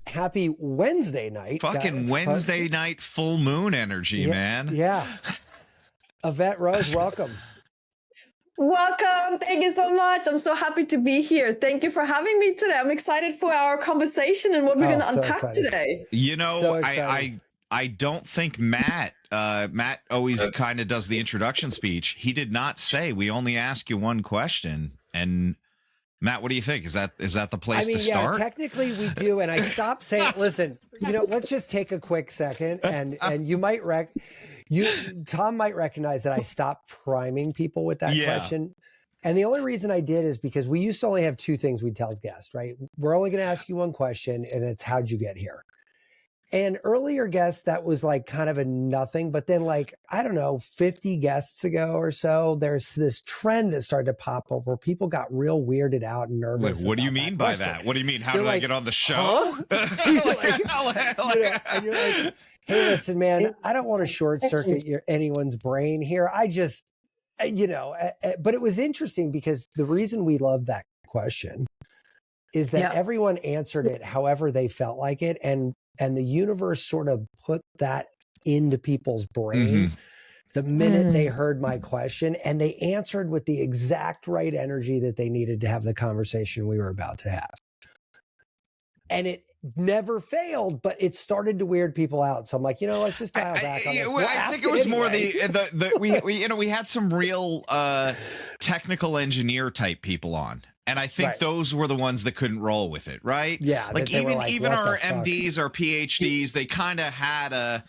Happy Wednesday night. Fucking Wednesday night full moon energy, man. Yeah. Evette Rose, welcome. Welcome. Thank you so much. I'm so happy to be here. Thank you for having me today. I'm excited for our conversation and what we're going to unpack today. You know, I don't think Matt always kind of does the introduction speech. He did not say we only ask you one question. And Matt, what do you think? Is that the place to start? Yeah, technically we do. And I stopped saying, listen, let's just take a quick second and you might Tom might recognize that I stopped priming people with that question. And the only reason I did is because we used to only have two things we'd tell guests, right? We're only going to ask you one question, and it's how'd you get here? And earlier guests, that was like kind of a nothing. But then I don't know, 50 guests ago or so, there's this trend that started to pop up where people got real weirded out and nervous. What do you mean by that? What do you mean? How did I get on the show? Huh? And you're like, hey, listen, man, I don't want to short circuit anyone's brain here. I just, but it was interesting because the reason we love that question is that everyone answered it however they felt like it. And the universe sort of put that into people's brain the minute they heard my question, and they answered with the exact right energy that they needed to have the conversation we were about to have. And it never failed, but it started to weird people out. So I'm like, let's just dial back on this. I think it was more we had some real technical engineer type people on. And I think those were the ones that couldn't roll with it, right? Yeah. Even our MDs, our PhDs, they kind of had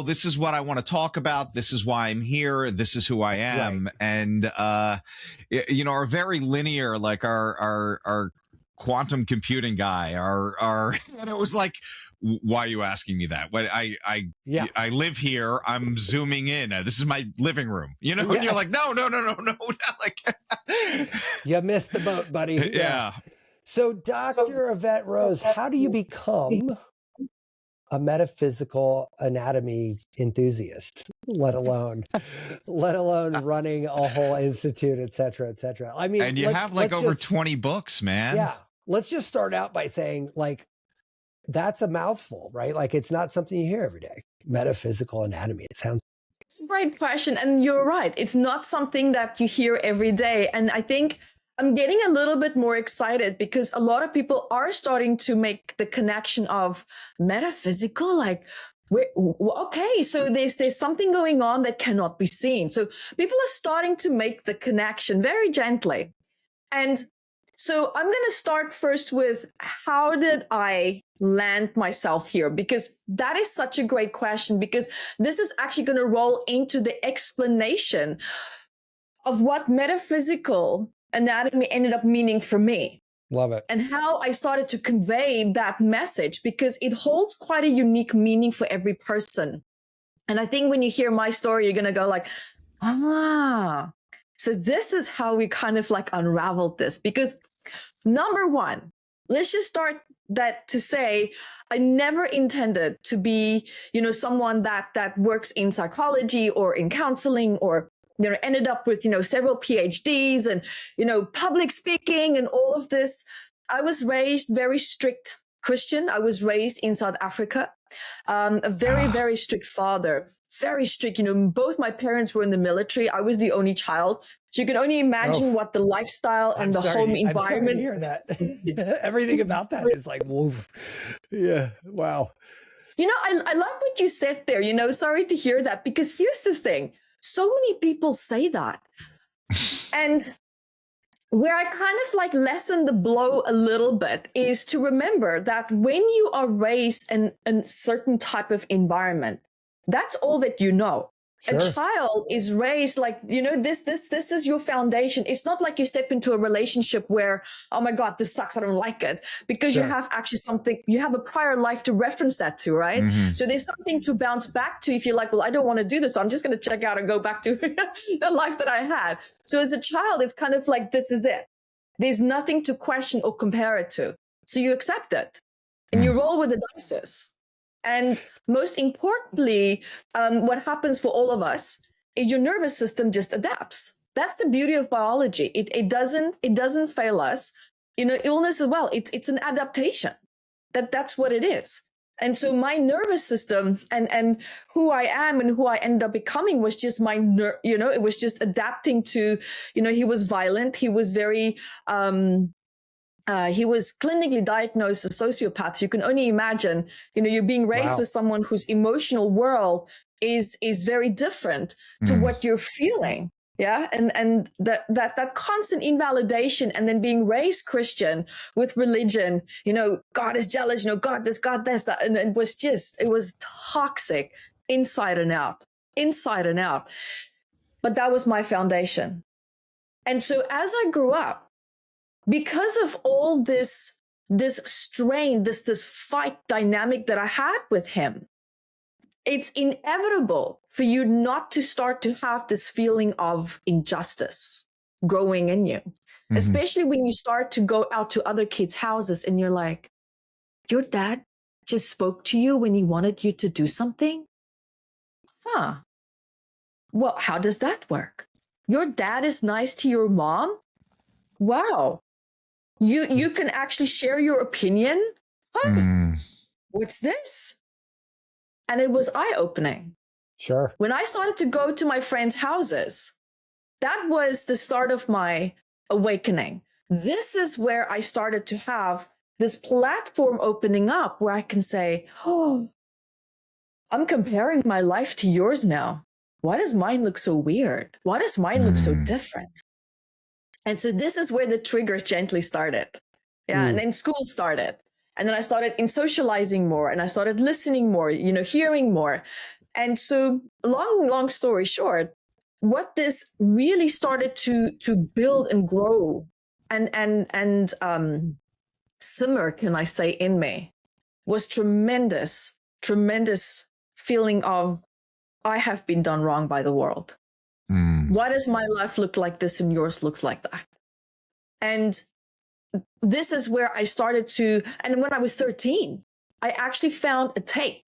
this is what I want to talk about. This is why I'm here. This is who I am. Right. And, are very linear, like our quantum computing guy, and it was like, why are you asking me that? What I live here. I'm zooming in. This is my living room. And you're like, no. Like, you missed the boat, buddy. Yeah. So, Dr. Evette Rose, how do you become a metaphysical anatomy enthusiast, let alone running a whole institute, et cetera, et cetera? I mean, and you have over 20 books, man. Yeah. Let's just start out by saying, that's a mouthful, right? It's not something you hear every day. Metaphysical anatomy. It's a great question. And you're right. It's not something that you hear every day. And I think I'm getting a little bit more excited because a lot of people are starting to make the connection of metaphysical, okay, so there's something going on that cannot be seen. So people are starting to make the connection very gently. And so I'm going to start first with, how did I land myself here? Because that is such a great question, because this is actually going to roll into the explanation of what metaphysical anatomy ended up meaning for me. Love it. And how I started to convey that message, because it holds quite a unique meaning for every person. And I think when you hear my story, you're going to go so this is how we kind of unraveled this. Because number one, let's just start that to say, I never intended to be, someone that works in psychology or in counseling, or, ended up with, several PhDs and, public speaking and all of this. I was raised very strict Christian. I was raised in South Africa. A very, very strict father, very strict. Both my parents were in the military. I was the only child. So you can only imagine what the lifestyle and the home environment. I'm sorry to hear that. Everything about that is woof. Yeah. Wow. I like what you said there, sorry to hear that, because here's the thing. So many people say that. And where I kind of lessen the blow a little bit is to remember that when you are raised in a certain type of environment, that's all that you know. Sure. A child is raised this is your foundation. It's not like you step into a relationship where, oh my God, this sucks, I don't like it, because you have actually you have a prior life to reference that to, right? Mm-hmm. So there's something to bounce back to if you're like, well, I don't want to do this, so I'm just going to check out and go back to the life that I had. So as a child, it's kind of this is it. There's nothing to question or compare it to. So you accept it and you roll with the dices. And most importantly, what happens for all of us is your nervous system just adapts. That's the beauty of biology. It doesn't fail us. Illness as well. It's an adaptation. That's what it is. And so my nervous system and who I am and who I ended up becoming was just it was just adapting to, he was violent. He was very, he was clinically diagnosed as a sociopath. You can only imagine, you're being raised with someone whose emotional world is very different to what you're feeling. Yeah. And that constant invalidation, and then being raised Christian with religion, God is jealous, God this, God this, that. And it was toxic inside and out. But that was my foundation. And so as I grew up, because of all this strain, this fight dynamic that I had with him, it's inevitable for you not to start to have this feeling of injustice growing in you, especially when you start to go out to other kids' houses and you're like, your dad just spoke to you when he wanted you to do something? Huh. Well, how does that work? Your dad is nice to your mom? Wow. You can actually share your opinion? Huh. What's this? And it was eye-opening. Sure. When I started to go to my friends' houses, that was the start of my awakening. This is where I started to have this platform opening up where I can say, oh, I'm comparing my life to yours now. Why does mine look so weird? Why does mine look so different? And so this is where the triggers gently started. Yeah. And then school started. And then I started in socializing more, and I started listening more, hearing more. And so long story short, what this really started to build and grow and simmer, can I say, in me, was tremendous feeling of, I have been done wrong by the world. Why does my life look like this and yours looks like that? And this is where I started to, and when I was 13, I actually found a tape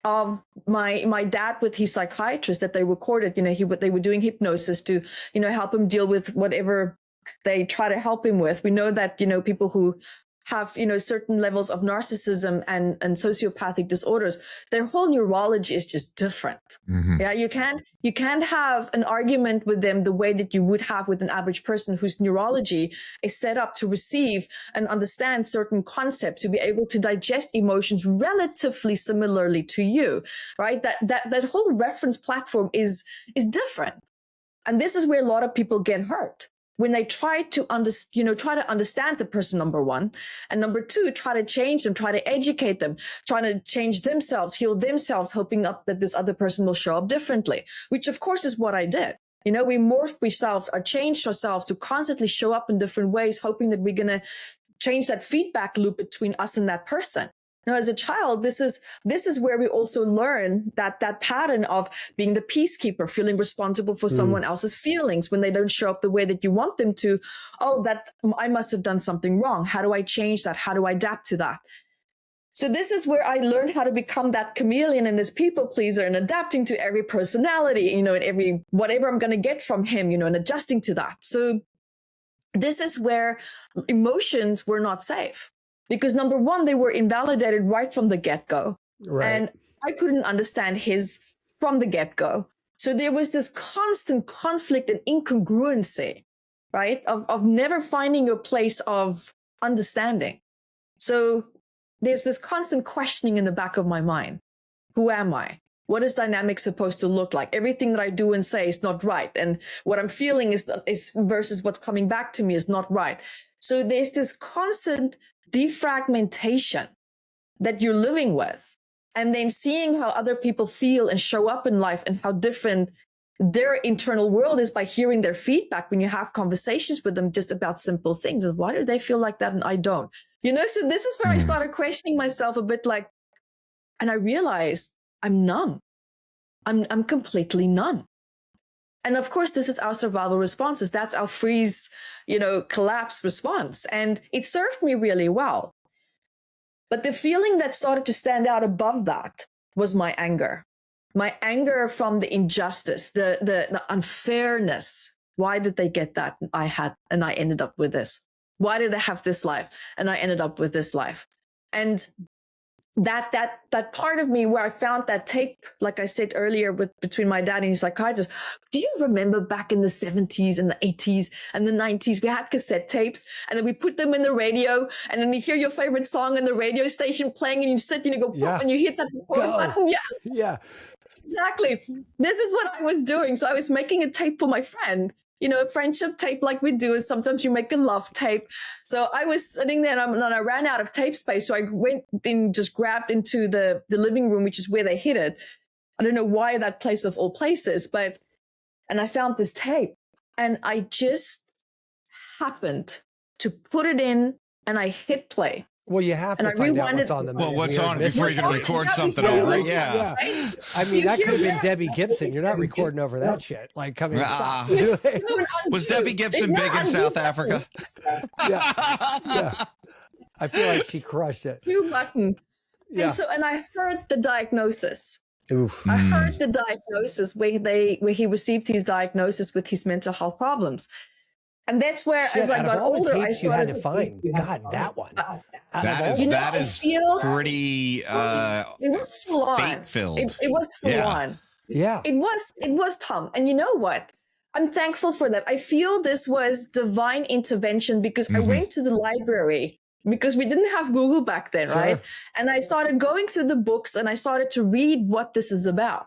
of my dad with his psychiatrist that they recorded. They were doing hypnosis to, help him deal with whatever they try to help him with. We know that, people who have, certain levels of narcissism and sociopathic disorders, their whole neurology is just different. Yeah, you can't have an argument with them the way that you would have with an average person whose neurology is set up to receive and understand certain concepts, to be able to digest emotions relatively similarly to you, right? That whole reference platform is different. And this is where a lot of people get hurt. When they try to understand the person, number one, and number two, try to change them, try to educate them, trying to change themselves, heal themselves, hoping up that this other person will show up differently, which of course is what I did. We morphed ourselves, or changed ourselves to constantly show up in different ways, hoping that we're going to change that feedback loop between us and that person. As a child, this is where we also learn that pattern of being the peacekeeper, feeling responsible for someone else's feelings when they don't show up the way that you want them to. Oh, that I must have done something wrong. How do I change that? How do I adapt to that? So this is where I learned how to become that chameleon and this people pleaser, and adapting to every personality, and every whatever I'm going to get from him, and adjusting to that. So this is where emotions were not safe. Because number one, they were invalidated right from the get-go. Right. And I couldn't understand his from the get-go. So there was this constant conflict and incongruency, right? Of never finding your place of understanding. So there's this constant questioning in the back of my mind. Who am I? What is dynamic supposed to look like? Everything that I do and say is not right. And what I'm feeling is versus what's coming back to me is not right. So there's this constant defragmentation that you're living with, and then seeing how other people feel and show up in life and how different their internal world is by hearing their feedback when you have conversations with them just about simple things. Why do they feel like that and I don't? So this is where I started questioning myself a bit, and I realized I'm numb. I'm completely numb. And of course, this is our survival responses. That's our freeze, collapse response. And it served me really well. But the feeling that started to stand out above that was my anger from the injustice, the unfairness. Why did they get that? And I ended up with this. Why did I have this life? And I ended up with this life. And that part of me where I found that tape, like I said earlier, between my dad and his psychiatrist. Do you remember back in the 70s and the 80s and the 90s, we had cassette tapes and then we put them in the radio and then you hear your favorite song in the radio station playing and you sit and you go, pop, and you hit that record button. Yeah. Exactly. This is what I was doing. So I was making a tape for my friend, a friendship tape like we do, and sometimes you make a love tape. So I was sitting there and I ran out of tape space. So I went and just grabbed into the living room, which is where they hid it. I don't know why that place of all places, and I found this tape and I just happened to put it in and I hit play. Well, you have to find out what's on the. Well, what's on before you're going to record something over it? Yeah. Right? I mean, that could have been Debbie Gibson. You're not recording over that shit. Like, coming. Was Debbie Gibson big in South Africa? Yeah. I feel like she crushed it. Button. Yeah. And I heard the diagnosis. Oof. I heard the diagnosis where he received his diagnosis with his mental health problems. And that's where, as I got older, I started you had to find. God, that one. That is pretty. It was full on. Fate-filled. It was full on. Yeah. It was Tom. And you know what? I'm thankful for that. I feel this was divine intervention because I went to the library because we didn't have Google back then, right? And I started going through the books and I started to read what this is about.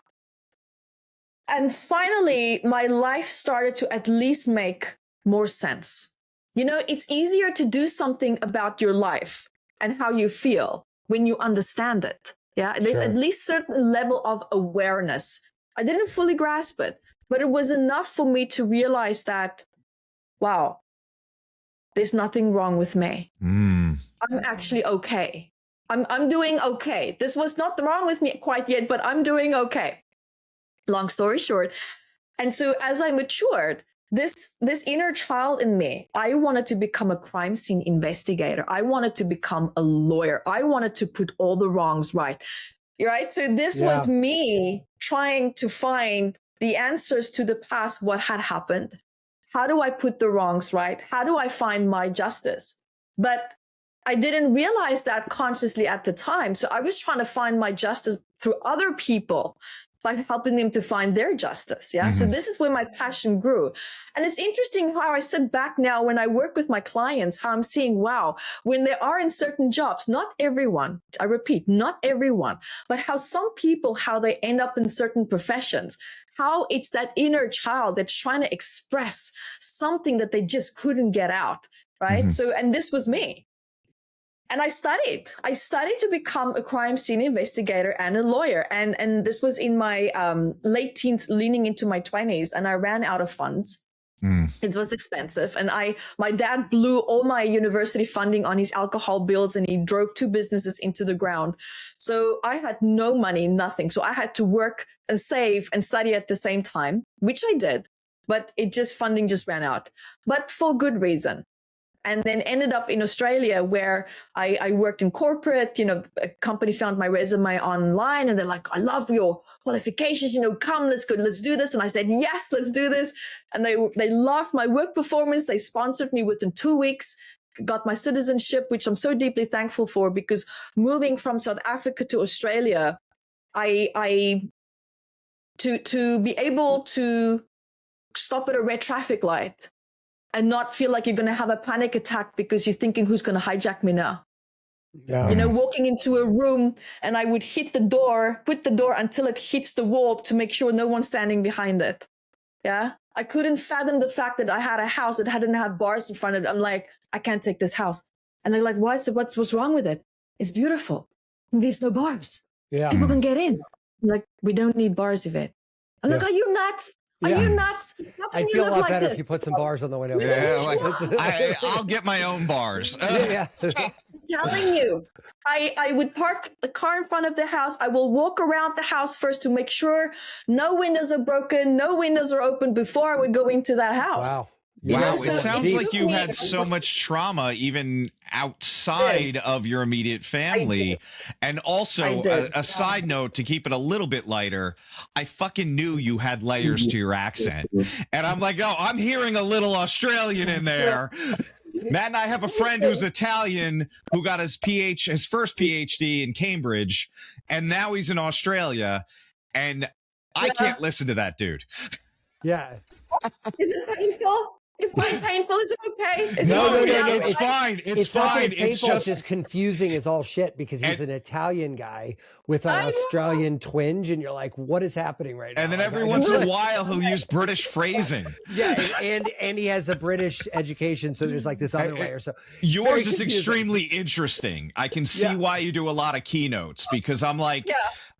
And finally, my life started to at least make more sense. It's easier to do something about your life and how you feel when you understand it. Yeah. There's at least certain level of awareness. I didn't fully grasp it, but it was enough for me to realize that, wow, there's nothing wrong with me. I'm actually okay. I'm doing okay. This was not wrong with me quite yet, but I'm doing okay. Long story short. And so as I matured, this inner child in me, I wanted to become a crime scene investigator. I wanted to become a lawyer. I wanted to put all the wrongs right. Right? So this was me trying to find the answers to the past, what had happened. How do I put the wrongs right? How do I find my justice? But I didn't realize that consciously at the time. So I was trying to find my justice through other people by helping them to find their justice. Yeah. So this is where my passion grew. And it's interesting how I sit back now when I work with my clients, how I'm seeing, wow, when they are in certain jobs, not everyone, I repeat, not everyone, but how some people, how they end up in certain professions, how it's that inner child that's trying to express something that they just couldn't get out. Right. So, and this was me. And I studied to become a crime scene investigator and a lawyer. And this was in my late teens, leaning into my 20s. And I ran out of funds. It was expensive. And my dad blew all my university funding on his alcohol bills and he drove 2 businesses into the ground. So I had no money, nothing. So I had to work and save and study at the same time, which I did. But funding just ran out, but for good reason. And then ended up in Australia where I worked in corporate, a company found my resume online and they're like, I love your qualifications, come, let's go, let's do this. And I said, yes, let's do this. And they loved my work performance. They sponsored me within 2 weeks, got my citizenship, which I'm so deeply thankful for because moving from South Africa to Australia, to be able to stop at a red traffic light and not feel like you're going to have a panic attack because you're thinking, who's going to hijack me now? Yeah. Walking into a room and I would put the door until it hits the wall to make sure no one's standing behind it. Yeah. I couldn't fathom the fact that I had a house that didn't have bars in front of it. I'm like, I can't take this house. And they're like, what's wrong with it? It's beautiful. There's no bars. Yeah. People can get in. I'm like, we don't need bars, Evette. I'm like, are you nuts? Are you nuts? I feel a lot better if you put some bars on the window. I'll get my own bars. I'm telling you, I would park the car in front of the house. I will walk around the house first to make sure no windows are broken, no windows are open before I would go into that house. Wow. Wow, it sounds like you had so much trauma even outside of your immediate family. And also, a side note to keep it a little bit lighter, I fucking knew you had layers to your accent. And I'm like, oh, I'm hearing a little Australian in there. Matt and I have a friend who's Italian who got his first PhD in Cambridge, and now he's in Australia, and I can't listen to that dude. Yeah. Is it painful? Is mine painful? Is it okay? No, it's fine. It's fine. It's just confusing as all shit because he's an Italian guy with an Australian twinge, and you're like, what is happening right now? And then every once in a while, he'll use British phrasing. Yeah, and he has a British education, so there's like this other layer. So yours is extremely interesting. I can see why you do a lot of keynotes because I'm like,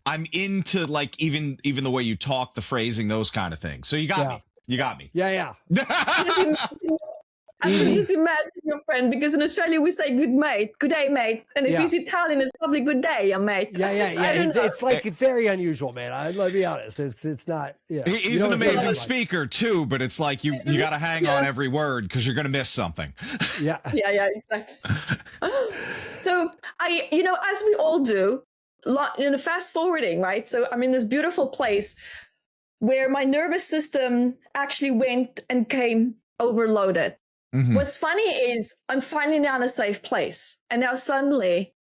I'm into like even the way you talk, the phrasing, those kind of things. So you got me. You got me. Yeah. I can just imagine your friend, because in Australia we say good mate, good day mate, and if he's Italian, it's probably good day, mate. Yeah. It's like very unusual, man. I'll be honest. It's not. Yeah, he's an amazing speaker too, but it's like you got to hang on every word because you're going to miss something. Yeah, exactly. So as we all do, fast forwarding, right? So I'm in this beautiful place where my nervous system actually went and came overloaded. Mm-hmm. What's funny is I'm finally now in a safe place. And now suddenly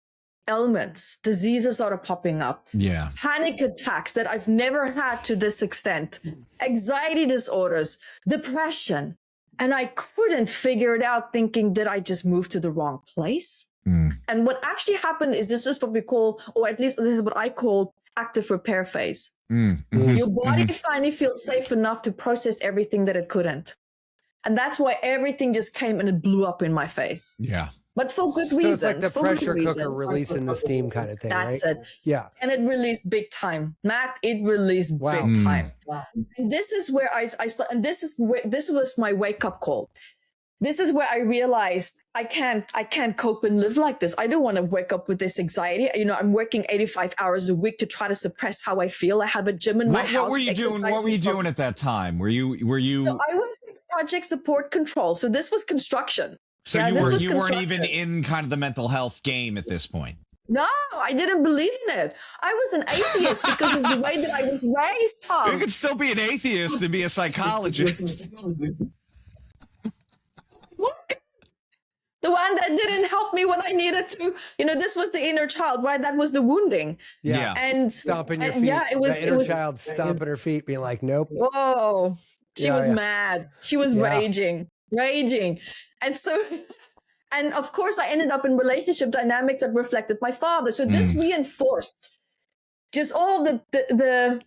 ailments, diseases started popping up. Yeah. Panic attacks that I've never had to this extent. Anxiety disorders, depression. And I couldn't figure it out, thinking, did I just move to the wrong place? Mm. And what actually happened is this is what we call, or at least this is what I call, active repair phase. Mm-hmm. Your body finally feels safe enough to process everything that it couldn't. And that's why everything just came and it blew up in my face. Yeah. But for good reasons. So it's like the pressure cooker releasing the steam kind of thing, That's right? it. Yeah. And it released big time. Matt, it released big time. Wow. And this is where this was my wake up call. This is where I realized I can't cope and live like this. I don't want to wake up with this anxiety. I'm working 85 hours a week to try to suppress how I feel. I have a gym in my house. What were you doing? What were you doing at that time? Were you? So I was in project support control. So this was construction. So you weren't even in kind of the mental health game at this point. No, I didn't believe in it. I was an atheist because of the way that I was raised, Tom. You could still be an atheist and be a psychologist. The one that didn't help me when I needed to. This was the inner child, right? That was the wounding. Yeah. And stomping your feet. Yeah, it was. The inner child stomping her feet, being like, nope. Whoa. She was mad. She was raging. And so, and of course, I ended up in relationship dynamics that reflected my father. So this reinforced just all the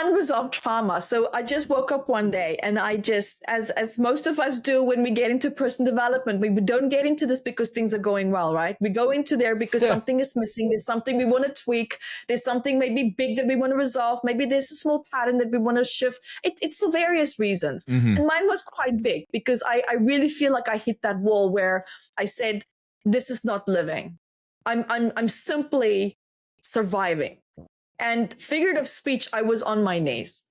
unresolved trauma. So I just woke up one day and I just, as most of us do when we get into personal development, we don't get into this because things are going well, right? We go into there because something is missing. There's something we want to tweak. There's something maybe big that we want to resolve. Maybe there's a small pattern that we want to shift. It's for various reasons. Mm-hmm. And mine was quite big because I really feel like I hit that wall where I said, this is not living. I'm simply surviving. And figurative speech, I was on my knees.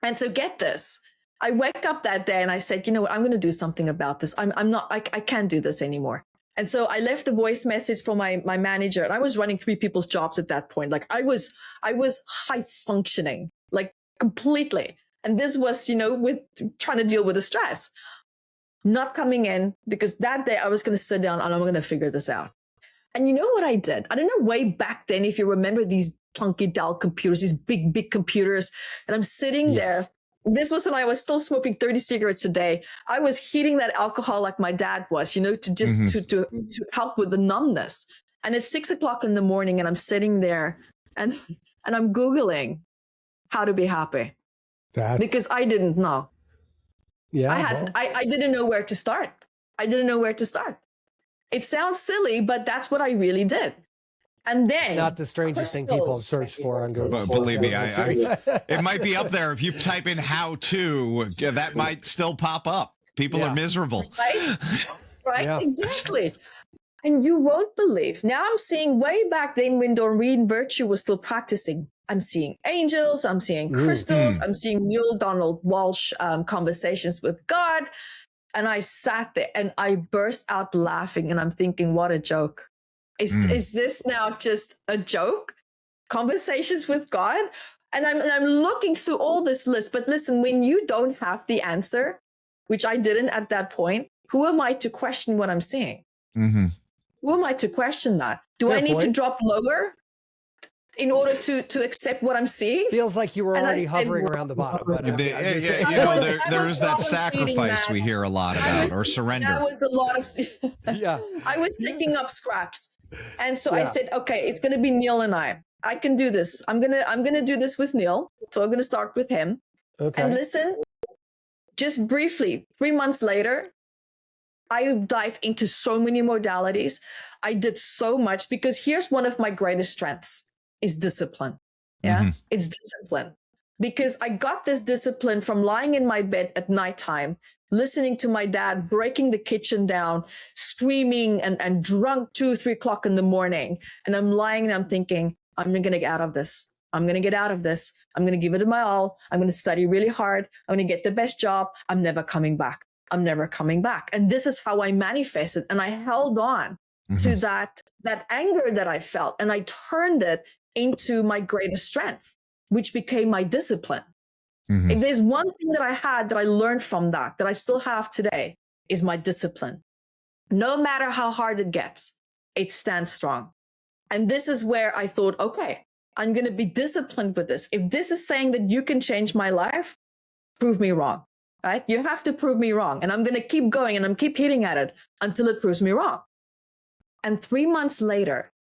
And so get this, I wake up that day and I said, you know what, I'm going to do something about this. I can't do this anymore. And so I left a voice message for my manager, and I was running 3 people's jobs at that point. Like I was high functioning, like completely. And this was, with trying to deal with the stress, not coming in, because that day I was going to sit down and I'm going to figure this out. And you know what I did? I don't know, way back then, if you remember these clunky Dell computers, these big computers, and I'm sitting there. This was when I was still smoking 30 cigarettes a day. I was heating that alcohol like my dad was, to just to help with the numbness. And it's 6:00 in the morning, and I'm sitting there and I'm Googling how to be happy. Because I didn't know. Yeah. I didn't know where to start. It sounds silly, but that's what I really did. And then it's not the strangest thing people have searched for on Google. Believe me, it might be up there. If you type in "how to," that might still pop up. People are miserable. Right? Yeah. Exactly. And you won't believe. Now I'm seeing, way back then when Doreen Virtue was still practicing, I'm seeing angels, I'm seeing crystals, I'm seeing Neil Donald Walsh conversations with God. And I sat there and I burst out laughing, and I'm thinking, what a joke. Is this now just a joke? Conversations with God? And I'm looking through all this list. But listen, when you don't have the answer, which I didn't at that point, who am I to question what I'm seeing? Mm-hmm. Who am I to question that? Do Fair I need point. to drop lower in order to accept what I'm seeing? Feels like you were And I already said, hovering around the bottom. But, You I know, was- there I there was is that bottom-feeding, sacrifice man. we hear a lot about, or surrender. That was a lot of. Yeah. I was taking up scraps, and so I Yeah. said, okay, it's going to be Neil and I can do this. I'm gonna do this with Neil. So I'm gonna start with him. Okay. And listen, just briefly, 3 months later, I dive into so many modalities. I did so much because here's one of my greatest strengths is discipline. Yeah, it's discipline. Because I got this discipline from lying in my bed at nighttime, listening to my dad breaking the kitchen down, screaming and drunk 2 or 3 o'clock in the morning. And I'm lying and I'm thinking, I'm going to get out of this. I'm going to get out of this. I'm going to give it my all. I'm going to study really hard. I'm going to get the best job. I'm never coming back. I'm never coming back. And this is how I manifested. And I held on to that anger that I felt. And I turned it into my greatest strength, which became my discipline. If there's one thing that I had that I learned from that I still have today is my discipline. No matter how hard it gets, it stands strong. And this is where I thought, okay, I'm going to be disciplined with this. If this is saying that you can change my life, prove me wrong, right? You have to prove me wrong. And I'm going to keep going and I'm keep hitting at it until it proves me wrong. And 3 months later,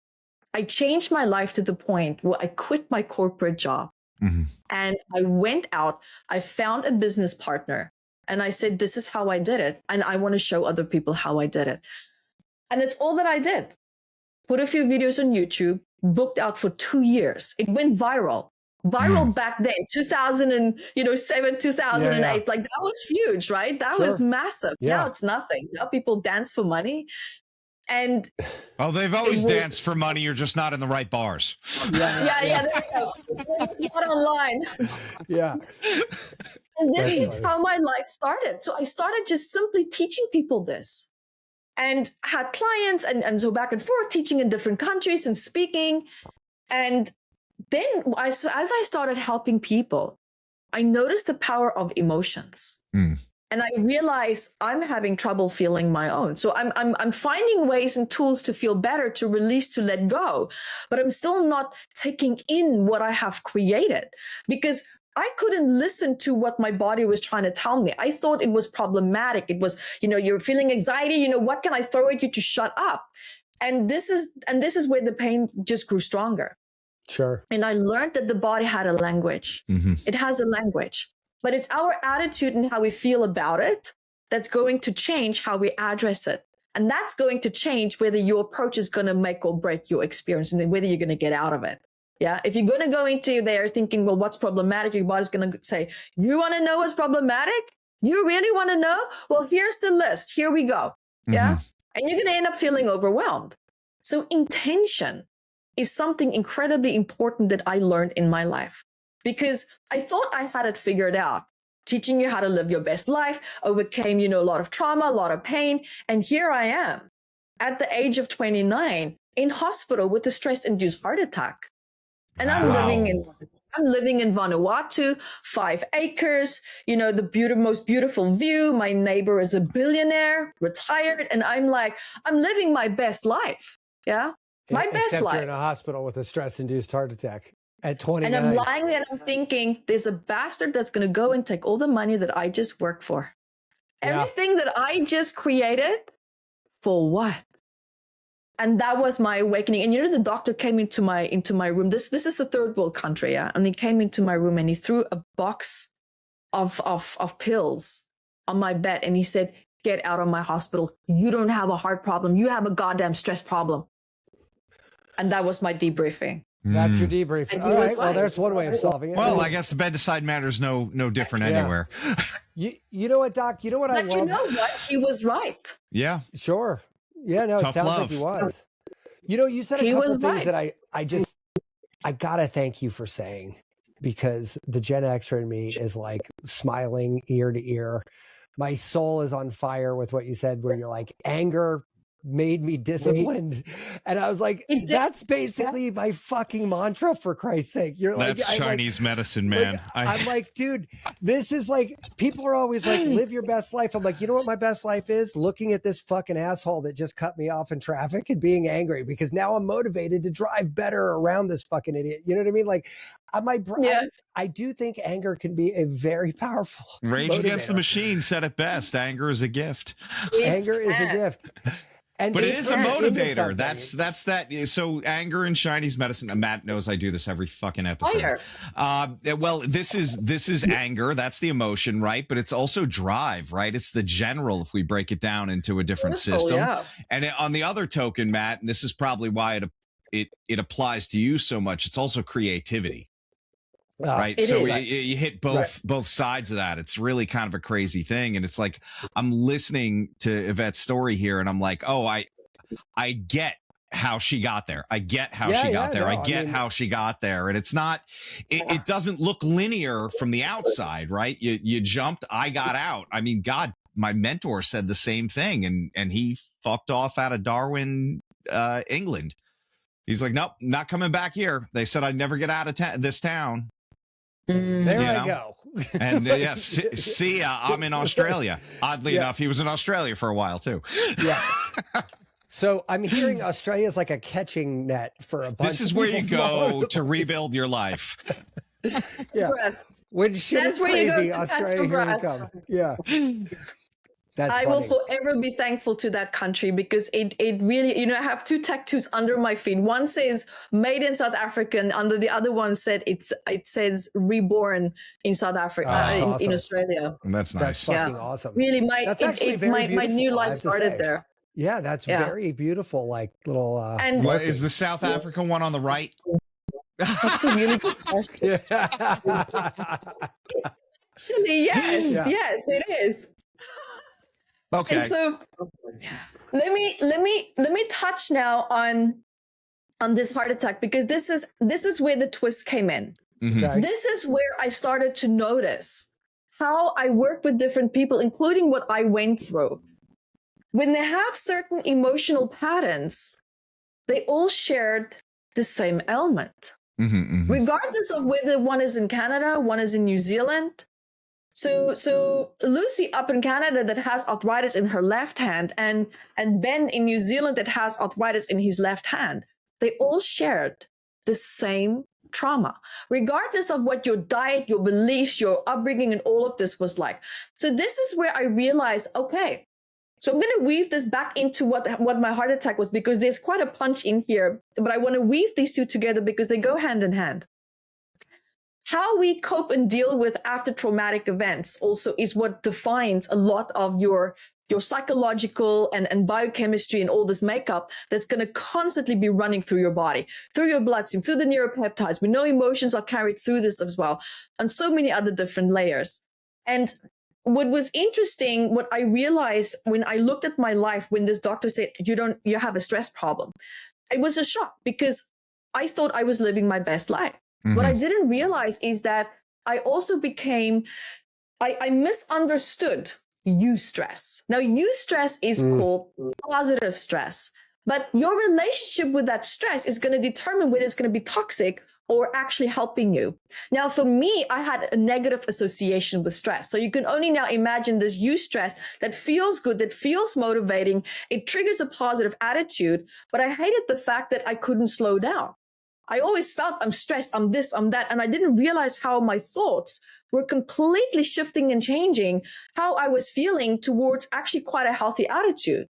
I changed my life to the point where I quit my corporate job. And I went out, I found a business partner and I said, this is how I did it. And I want to show other people how I did it. And it's all that I did. Put a few videos on YouTube, booked out for 2 years. It went viral. Back then, 2007, 2008, like that was huge, right? That was massive. Yeah. Now it's nothing. Now people dance for money. And they've always danced for money. You're just not in the right bars. Yeah. There we go. It's not online. Yeah. And this is how my life started. So I started just simply teaching people this, and had clients, and so back and forth, teaching in different countries and speaking. And then as I started helping people, I noticed the power of emotions. And I realized I'm having trouble feeling my own. So I'm finding ways and tools to feel better, to release, to let go. But I'm still not taking in what I have created because I couldn't listen to what my body was trying to tell me. I thought it was problematic. It was, you're feeling anxiety. What can I throw at you to shut up? And this is where the pain just grew stronger. Sure. And I learned that the body had a language. It has a language. But it's our attitude and how we feel about it that's going to change how we address it. And that's going to change whether your approach is going to make or break your experience and whether you're going to get out of it. Yeah. If you're going to go into there thinking, well, what's problematic? Your body's going to say, you want to know what's problematic? You really want to know? Well, here's the list. Here we go. Yeah. And you're going to end up feeling overwhelmed. So intention is something incredibly important that I learned in my life. Because I thought I had it figured out, teaching you how to live your best life, overcame, a lot of trauma, a lot of pain. And here I am at the age of 29 in hospital with a stress-induced heart attack. And I'm living in Vanuatu, 5 acres, the most beautiful view. My neighbor is a billionaire, retired. And I'm living my best life. Yeah. My best life. You're in a hospital with a stress-induced heart attack. At 29. And I'm lying there and I'm thinking, there's a bastard that's going to go and take all the money that I just worked for. Everything that I just created, for what? And that was my awakening. And the doctor came into my room. This is a third world country, yeah. And he came into my room and he threw a box of pills on my bed. And he said, get out of my hospital. You don't have a heart problem. You have a goddamn stress problem. And that was my debriefing. That's your debrief. All right. Well, there's one way of solving it. Well, I guess the bedtime matter's no different anywhere. You know what, Doc? You know what I love? But you know what? He was right. Yeah. Sure. Yeah, no, Tough it sounds love. like he was. You said a couple things that I gotta thank you for saying, because the Gen Xer in me is like smiling ear to ear. My soul is on fire with what you said, where you're like, anger made me disciplined. And I was like, that's basically my fucking mantra, for Christ's sake. You're like, that's Chinese medicine, man. I'm like, dude, this is like, people are always like, live your best life. I'm like, you know what my best life is? Looking at this fucking asshole that just cut me off in traffic and being angry, because now I'm motivated to drive better around this fucking idiot. You know what I mean? Like, I do think anger can be a very powerful Rage motivator. Against the Machine said it best. Anger is a gift. Anger is a gift. But it is a motivator. That's that. So anger in Chinese medicine. Matt knows I do this every fucking episode. Well, this is anger. That's the emotion, right? But it's also drive, right? It's the general, if we break it down into a different system. Yeah. And on the other token, Matt, and this is probably why it applies to you so much, it's also creativity. Right. So you hit both sides of that. It's really kind of a crazy thing. And it's like, I'm listening to Evette's story here and I'm like, oh, I get how she got there. I get how she got there. I mean, how she got there. And it's not, it doesn't look linear from the outside, right? You jumped, I got out. I mean, God, my mentor said the same thing and he fucked off out of Darwin, England. He's like, nope, not coming back here. They said I'd never get out of this town. There I go. And see ya, I'm in Australia. Oddly enough, he was in Australia for a while too. Yeah. So I'm hearing Australia is like a catching net for a bunch. This is where you go to rebuild your life. When shit is crazy, Australia, here you come. Yeah. I will forever be thankful to that country because it really, you know, I have 2 tattoos under my feet. One says made in South Africa and under the other one it says reborn in South Africa, in Australia. That's nice. That's fucking awesome. Really, my new life started there. Yeah, that's very beautiful. Like little. And what is the South African one on the right? That's a really good question. Actually, yes, it is. Okay. And so let me touch now on this heart attack, because this is where the twist came in. Okay. This is where I started to notice how I work with different people, including what I went through. When they have certain emotional patterns, they all shared the same element, regardless of whether one is in Canada, one is in New Zealand. So Lucy up in Canada that has arthritis in her left hand and Ben in New Zealand that has arthritis in his left hand, they all shared the same trauma, regardless of what your diet, your beliefs, your upbringing, and all of this was like. So this is where I realized, okay, so I'm going to weave this back into what my heart attack was, because there's quite a punch in here, but I want to weave these two together because they go hand in hand. How we cope and deal with after traumatic events also is what defines a lot of your psychological and biochemistry and all this makeup that's going to constantly be running through your body, through your bloodstream, through the neuropeptides. We know emotions are carried through this as well, and so many other different layers. And what was interesting, what I realized when I looked at my life, when this doctor said, you have a stress problem, it was a shock because I thought I was living my best life. What I didn't realize is that I also I misunderstood eustress. Now, eustress is called positive stress, but your relationship with that stress is going to determine whether it's going to be toxic or actually helping you. Now, for me, I had a negative association with stress. So you can only now imagine this eustress that feels good, that feels motivating. It triggers a positive attitude, but I hated the fact that I couldn't slow down. I always felt I'm stressed, I'm this, I'm that. And I didn't realize how my thoughts were completely shifting and changing how I was feeling towards actually quite a healthy attitude.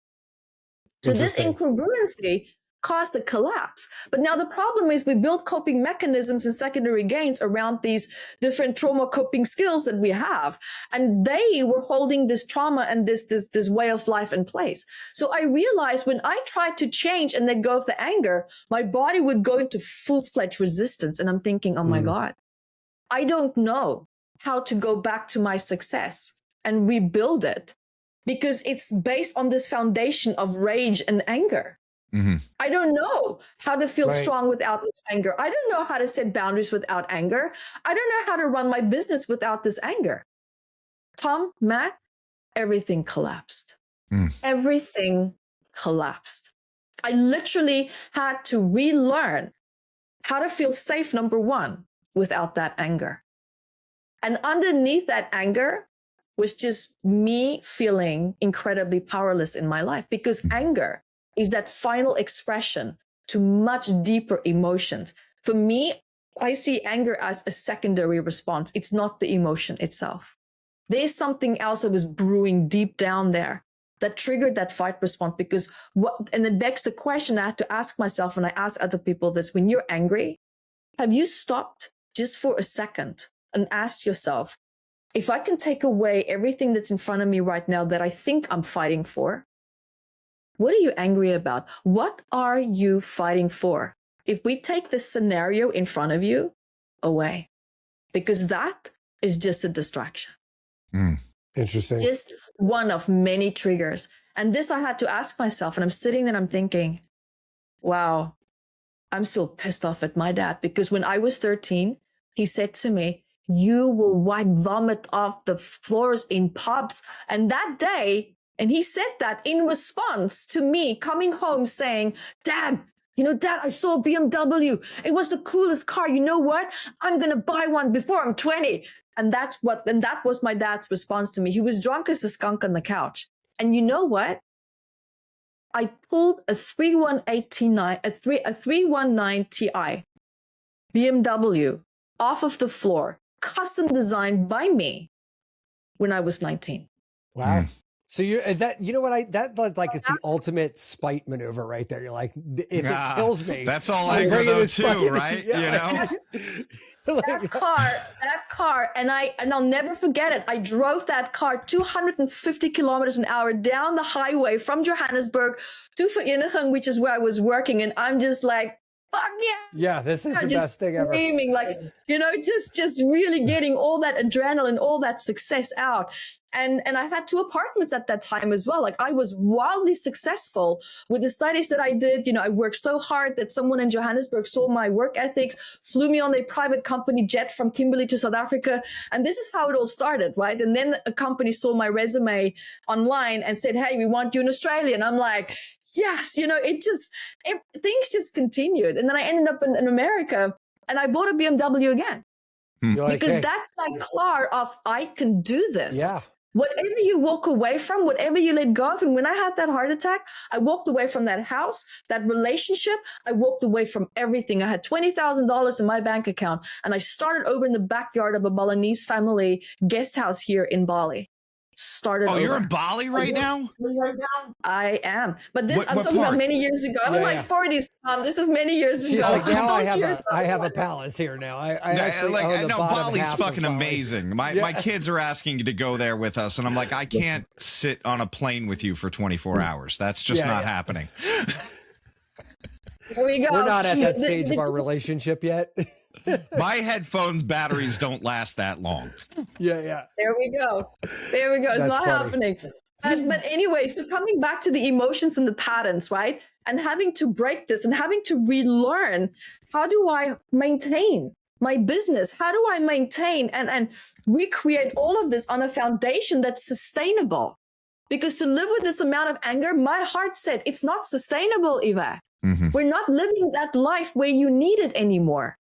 So this incongruency caused a collapse. But now the problem is we build coping mechanisms and secondary gains around these different trauma coping skills that we have. And they were holding this trauma and this way of life in place. So I realized when I tried to change and let go of the anger, my body would go into full-fledged resistance. And I'm thinking, oh my God, I don't know how to go back to my success and rebuild it because it's based on this foundation of rage and anger. I don't know how to feel strong without this anger. I don't know how to set boundaries without anger. I don't know how to run my business without this anger. Tom, Matt, everything collapsed. Everything collapsed. I literally had to relearn how to feel safe, number one, without that anger. And underneath that anger was just me feeling incredibly powerless in my life, because anger is that final expression to much deeper emotions. For me, I see anger as a secondary response. It's not the emotion itself. There's something else that was brewing deep down there that triggered that fight response, because and it begs the question I have to ask myself when I ask other people this: when you're angry, have you stopped just for a second and asked yourself, if I can take away everything that's in front of me right now that I think I'm fighting for, what are you angry about? What are you fighting for? If we take this scenario in front of you away, because that is just a distraction. Interesting. Just one of many triggers. And this I had to ask myself, and I'm sitting there and I'm thinking, wow, I'm still pissed off at my dad, because when I was 13, he said to me, you will wipe vomit off the floors in pubs. And that day, and he said that in response to me coming home saying, Dad, Dad, I saw a BMW. It was the coolest car. You know what? I'm going to buy one before I'm 20. And that was my dad's response to me. He was drunk as a skunk on the couch. And you know what? I pulled a 319 Ti BMW off of the floor, custom designed by me when I was 19. Wow. So that like it's the ultimate spite maneuver right there. You're like, if it kills me, that's all anger though too, right? Yeah. That car, and I'll never forget it. I drove that car 250 kilometers an hour down the highway from Johannesburg to Vereniging, which is where I was working, and I'm just like, fuck yeah! Yeah, this is the best thing ever. Screaming, like, just really getting all that adrenaline, all that success out. And I had 2 apartments at that time as well. Like, I was wildly successful with the studies that I did. I worked so hard that someone in Johannesburg saw my work ethics, flew me on a private company jet from Kimberley to South Africa. And this is how it all started, right? And then a company saw my resume online and said, hey, we want you in Australia. And I'm like, yes, things just continued. And then I ended up in America, and I bought a BMW again. Because that's my car of, I can do this. Yeah. Whatever you walk away from, whatever you let go of. And when I had that heart attack, I walked away from that house, that relationship. I walked away from everything. I had $20,000 in my bank account, and I started over in the backyard of a Balinese family guest house here in Bali. Over. You're in Bali right now? I am. But this, I'm talking about many years ago. I'm like 40s, Tom. This is many years ago. She's like, now I have a palace here now. I actually own the bottom Bali's half fucking of Bali. amazing. My kids are asking to go there with us, and I'm like, I can't sit on a plane with you for 24 hours. That's just not happening. There we go. We're not at that stage of our relationship yet. My headphones batteries don't last that long. Yeah. There we go. It's not happening. But anyway, so coming back to the emotions and the patterns, right? And having to break this and having to relearn, how do I maintain my business? How do I maintain and recreate all of this on a foundation that's sustainable? Because to live with this amount of anger, my heart said, it's not sustainable, Evette. Mm-hmm. We're not living that life where you need it anymore.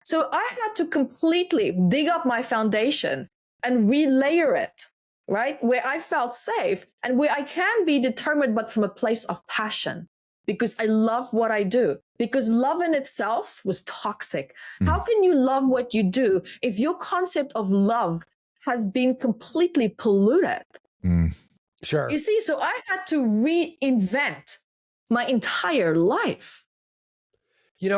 So I had to completely dig up my foundation and relayer it, right? Where I felt safe and where I can be determined, but from a place of passion, because I love what I do. Because love in itself was toxic. How can you love what you do if your concept of love has been completely polluted? Sure. You see, so I had to reinvent my entire life. We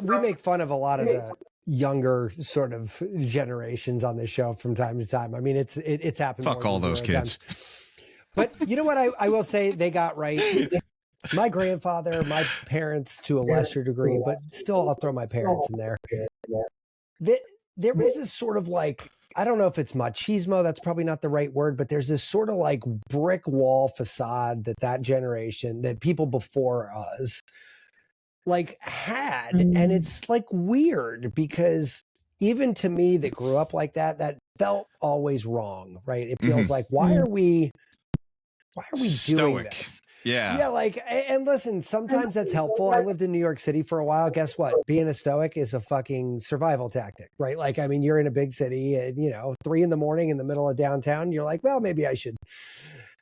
make fun of a lot of the younger sort of generations on this show from time to time. I mean, it's happened. Fuck all those kids. But you know what I will say they got right? My grandfather, my parents to a lesser degree, but still I'll throw my parents in there. There was this sort of like, I don't know if it's machismo, that's probably not the right word, but there's this sort of like brick wall facade that generation, that people before us like had. And it's like weird because even to me that grew up like that felt always wrong, right? It feels like, why are we doing this? Yeah, like, and listen, sometimes that's helpful. I lived in New York City for a while. Guess what? Being a stoic is a fucking survival tactic, right? Like, I mean, you're in a big city and, 3 a.m. in the middle of downtown. You're like, well, maybe I should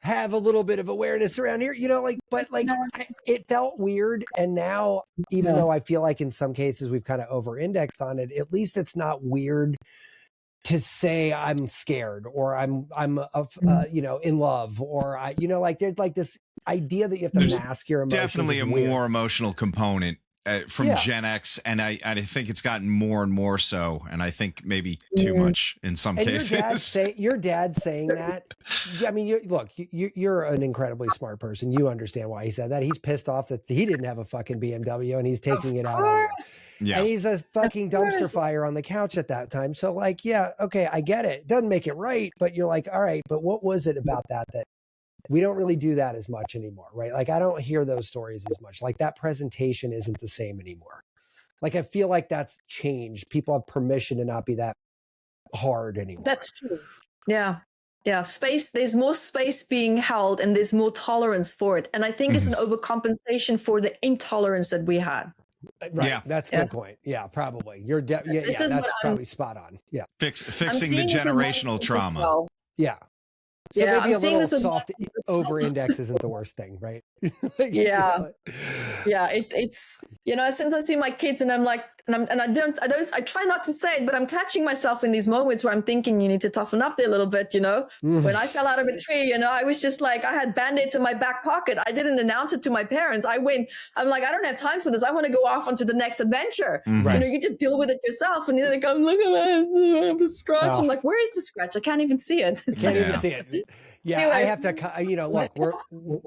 have a little bit of awareness around here, it felt weird. And now, even though I feel like in some cases we've kind of over-indexed on it, at least it's not weird to say I'm scared or I'm in love, or there's like this idea that you have to mask your emotions. Definitely a more emotional component from Gen X, and I think it's gotten more and more so, and I think maybe too much in some cases. Your dad saying that, I mean, you're an incredibly smart person. You understand why he said that. He's pissed off that he didn't have a fucking BMW and he's taking it out on you. Yeah. And he's a fucking dumpster fire on the couch at that time. So like, yeah, okay, I get it. It doesn't make it right, but you're like, all right, but what was it about that we don't really do that as much anymore, right? Like, I don't hear those stories as much. Like, that presentation isn't the same anymore. Like, I feel like that's changed. People have permission to not be that hard anymore. That's true. Yeah. Yeah. Space, there's more space being held and there's more tolerance for it. And I think it's an overcompensation for the intolerance that we had. Right. Yeah. That's a good point. Yeah, probably. That's probably spot on. Yeah. Fixing the generational trauma. Well. Yeah. So maybe a little soft over-index isn't the worst thing, right? Yeah. It's I sometimes see my kids and I'm like, I try not to say it, but I'm catching myself in these moments where I'm thinking you need to toughen up there a little bit, When I fell out of a tree, I was just like, I had Band-Aids in my back pocket. I didn't announce it to my parents. I'm like, I don't have time for this. I want to go off onto the next adventure. Right. You just deal with it yourself. And you're like, I'm looking at the scratch. I'm like, where is the scratch? I can't even see it. I can't even see it. Yeah, anyway. I have to, look,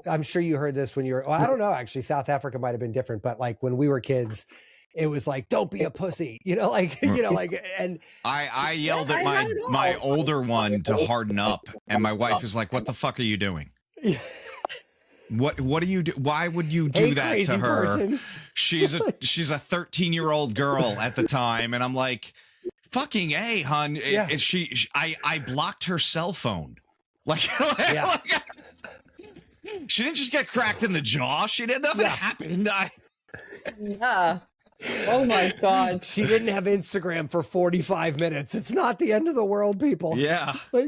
I'm sure you heard this when you were, I don't know, actually, South Africa might have been different, but like when we were kids, it was like, don't be a pussy, and I yelled at my older one to harden up, and my wife is like, what the fuck are you doing? What do you do? Why would you do that to her? Person. She's a 13-year-old girl at the time, and I'm like, fucking A, hun. Yeah. I blocked her cell phone. She didn't just get cracked in the jaw. Nothing happened. Yeah. Oh my God. She didn't have Instagram for 45 minutes. It's not the end of the world, people. Yeah. So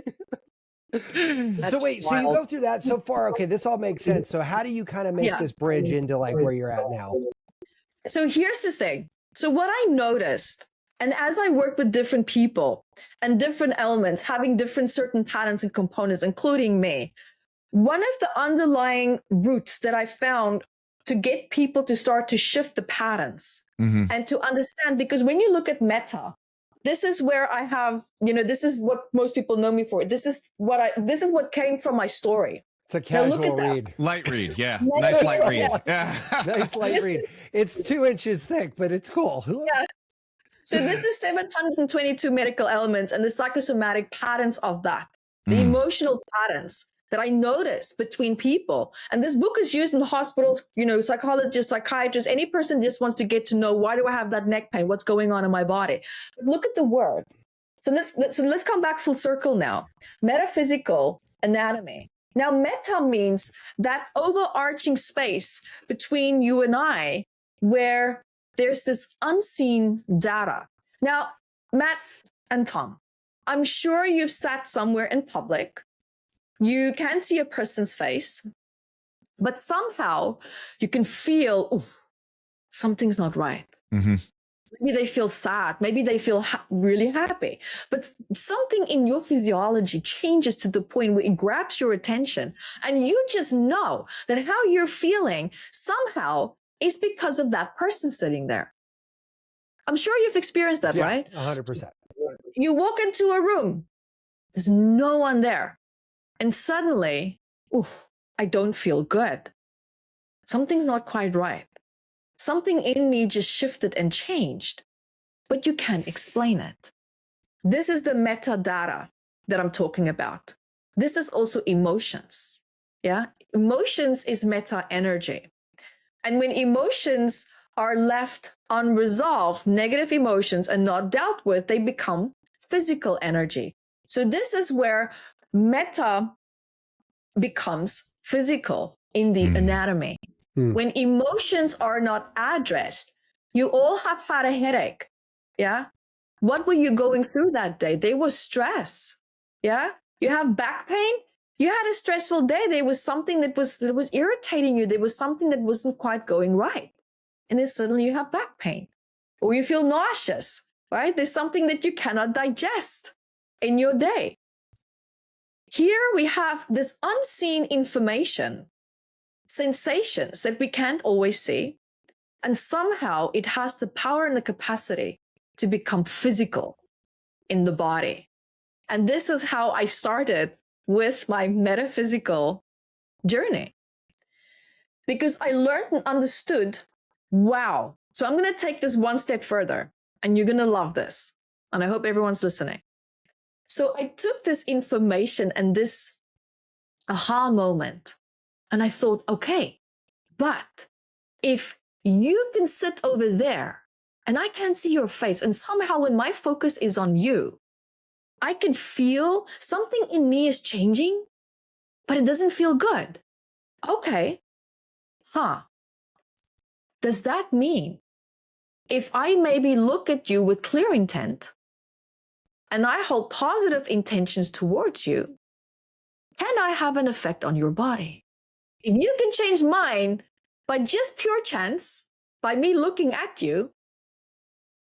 wait, so you go through that so far. Okay, this all makes sense. So how do you kind of make this bridge into like where you're at now? So here's the thing. So what I noticed, and as I work with different people and different elements, having different certain patterns and components, including me, one of the underlying roots that I found to get people to start to shift the patterns and to understand, because when you look at meta, this is where I have, this is what most people know me for. This is what came from my story. It's a casual read. Light read, yeah. Nice light read. Yeah. Nice light read. It's 2 inches thick, but it's cool. Yeah. So this is 722 medical elements and the psychosomatic patterns of that, the emotional patterns that I notice between people. And this book is used in hospitals, psychologists, psychiatrists, any person just wants to get to know, why do I have that neck pain? What's going on in my body? Look at the word. So let's come back full circle now. Metaphysical anatomy. Now, meta means that overarching space between you and I, where there's this unseen data. Now, Matt and Tom, I'm sure you've sat somewhere in public. You can't see a person's face, but somehow you can feel, something's not right. Maybe they feel sad. Maybe they feel really happy. But something in your physiology changes to the point where it grabs your attention. And you just know that how you're feeling somehow is because of that person sitting there. I'm sure you've experienced that, right? 100%. You walk into a room. There's no one there. And suddenly, I don't feel good. Something's not quite right. Something in me just shifted and changed, but you can't explain it. This is the metadata that I'm talking about. This is also emotions. Yeah. Emotions is meta energy. And when emotions are left unresolved, negative emotions are not dealt with, they become physical energy. So this is where meta becomes physical. in the anatomy. When emotions are not addressed, you all have had a headache. Yeah. What were you going through that day? There was stress. Yeah. You have back pain. You had a stressful day. There was something that was irritating you. There was something that wasn't quite going right. And then suddenly you have back pain, or you feel nauseous, right? There's something that you cannot digest in your day. Here we have this unseen information, sensations that we can't always see. And somehow it has the power and the capacity to become physical in the body. And this is how I started with my metaphysical journey. Because I learned and understood, wow. So I'm going to take this one step further, and you're going to love this. And I hope everyone's listening. So I took this information and this aha moment, and I thought, okay, but if you can sit over there and I can't see your face, and somehow when my focus is on you, I can feel something in me is changing, but it doesn't feel good. Okay. Does that mean if I maybe look at you with clear intent and I hold positive intentions towards you, can I have an effect on your body? If you can change mine by just pure chance, by me looking at you,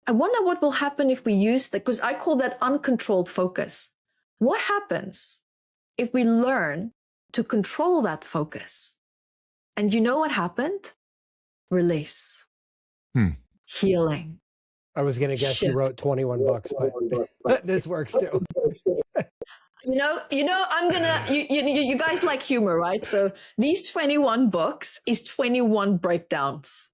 I wonder what will happen if we use that, because I call that uncontrolled focus. What happens if we learn to control that focus? And you know what happened? Release. Healing. I was going to guess you wrote 21 books, but this works too. You know, I'm gonna, you guys like humor, right? So these 21 books is 21 breakdowns.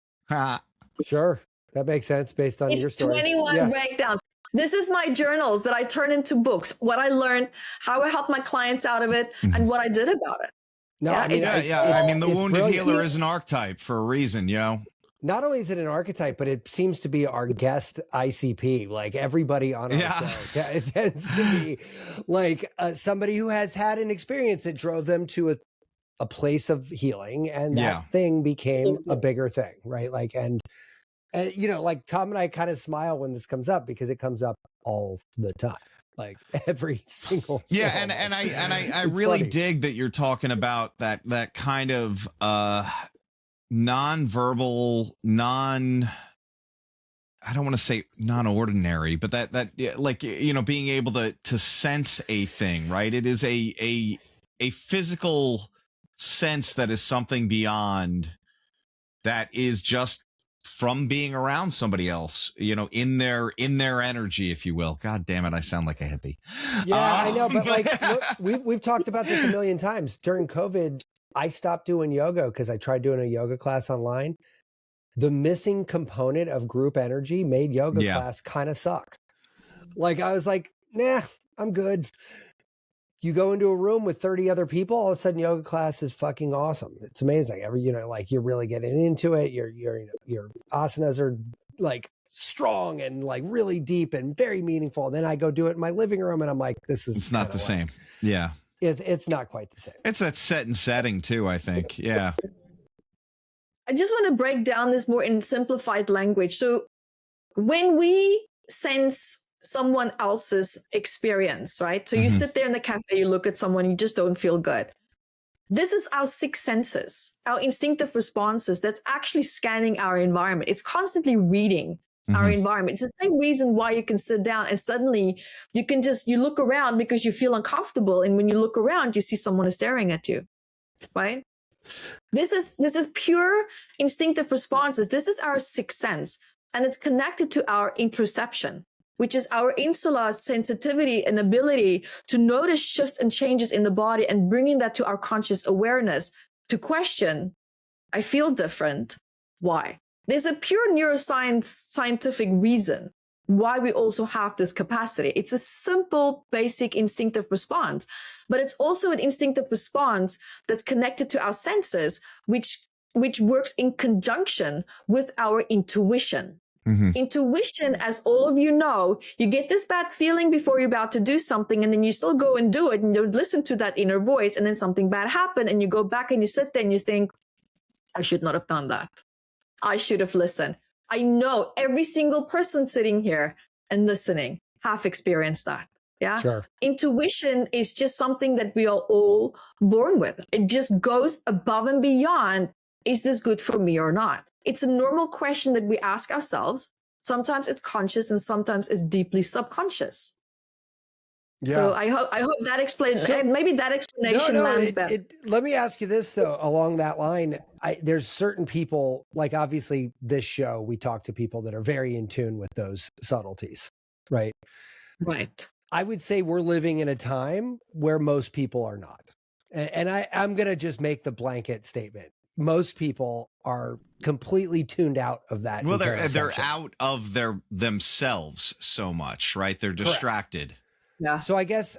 Sure. That makes sense based on your story. 21 breakdowns. This is my journals that I turn into books, what I learned, how I helped my clients out of it, and what I did about it. No, Yeah, I mean, I mean, the wounded brilliant. healer is an archetype for a reason, you know? Not only is it an archetype, but it seems to be our guest ICP. Like everybody on our show, it tends to be like somebody who has had an experience that drove them to a place of healing, and that thing became a bigger thing, right? Like, and you know, like Tom and I kind of smile when this comes up because it comes up all the time, like every single show. Yeah, and I really dig that you're talking about that kind of non-verbal, I don't want to say non-ordinary, but that like, you know, being able to sense a thing, right? It is a physical sense that is something beyond, that is just from being around somebody else, you know, in their energy, if you will. God damn it, I sound like a hippie. Yeah, I know, but like, look, we've talked about this a million times. During COVID, I stopped doing yoga because I tried doing a yoga class online. The missing component of group energy made yoga class kind of suck. Like, I was like, nah, I'm good. You go into a room with 30 other people, all of a sudden yoga class is fucking awesome. It's amazing. You know, like you're really getting into it. Your asanas are like strong and like really deep and very meaningful. And then I go do it in my living room and I'm like, it's not the same. Yeah. It's not quite the same. It's that set and setting too, I think. Yeah. I just want to break down this more in simplified language. So when we sense someone else's experience, right? So you sit there in the cafe, you look at someone, you just don't feel good. This is our sixth senses, our instinctive responses that's actually scanning our environment. It's constantly reading our environment. It's the same reason why you can sit down and suddenly you look around because you feel uncomfortable. And when you look around, you see someone is staring at you, right? This is pure instinctive responses. This is our sixth sense, and it's connected to our interoception, which is our insular sensitivity and ability to notice shifts and changes in the body and bringing that to our conscious awareness to question, I feel different. Why? There's a pure neuroscience scientific reason why we also have this capacity. It's a simple, basic instinctive response, but it's also an instinctive response that's connected to our senses, which works in conjunction with our intuition. Mm-hmm. Intuition, as all of you know, you get this bad feeling before you're about to do something, and then you still go and do it, and you don't listen to that inner voice, and then something bad happened, and you go back and you sit there and you think, I should not have done that. I should have listened. I know every single person sitting here and listening have experienced that. Yeah. Sure. Intuition is just something that we are all born with. It just goes above and beyond. Is this good for me or not? It's a normal question that we ask ourselves. Sometimes it's conscious and sometimes it's deeply subconscious. Yeah. So I hope that explains. Maybe that explanation lands better. Let me ask you this though. Along that line, there's certain people, like obviously this show, we talk to people that are very in tune with those subtleties, right? Right. I would say we're living in a time where most people are not, and I'm going to just make the blanket statement. Most people are completely tuned out of that. Well, they're out of themselves so much, right? They're distracted. Correct. Yeah. So I guess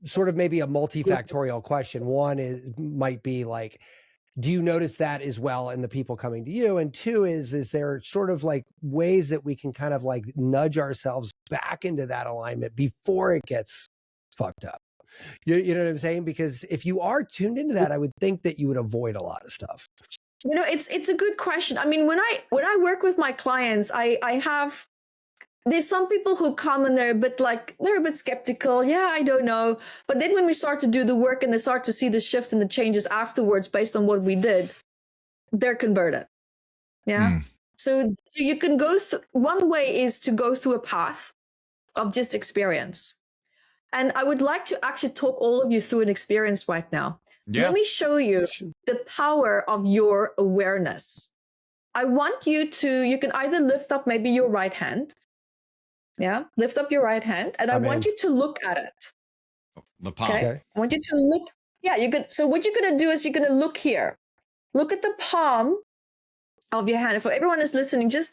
sort of maybe a multifactorial question. One might be like, do you notice that as well in the people coming to you? And two is there sort of like ways that we can kind of like nudge ourselves back into that alignment before it gets fucked up? You know what I'm saying? Because if you are tuned into that, I would think that you would avoid a lot of stuff. You know, it's a good question. I mean, when I work with my clients, there's some people who come and they're a bit skeptical. Yeah, I don't know. But then when we start to do the work and they start to see the shifts and the changes afterwards based on what we did, they're converted. Yeah. So you can go through, one way is to go through a path of just experience. And I would like to actually talk all of you through an experience right now. Yeah. Let me show you the power of your awareness. I want you can either lift up maybe your right hand. Yeah, lift up your right hand, and I want you to look at it. The palm. Okay. I want you to look. Yeah, you can. So what you're going to do is you're going to look here. Look at the palm of your hand. And for everyone that's listening, just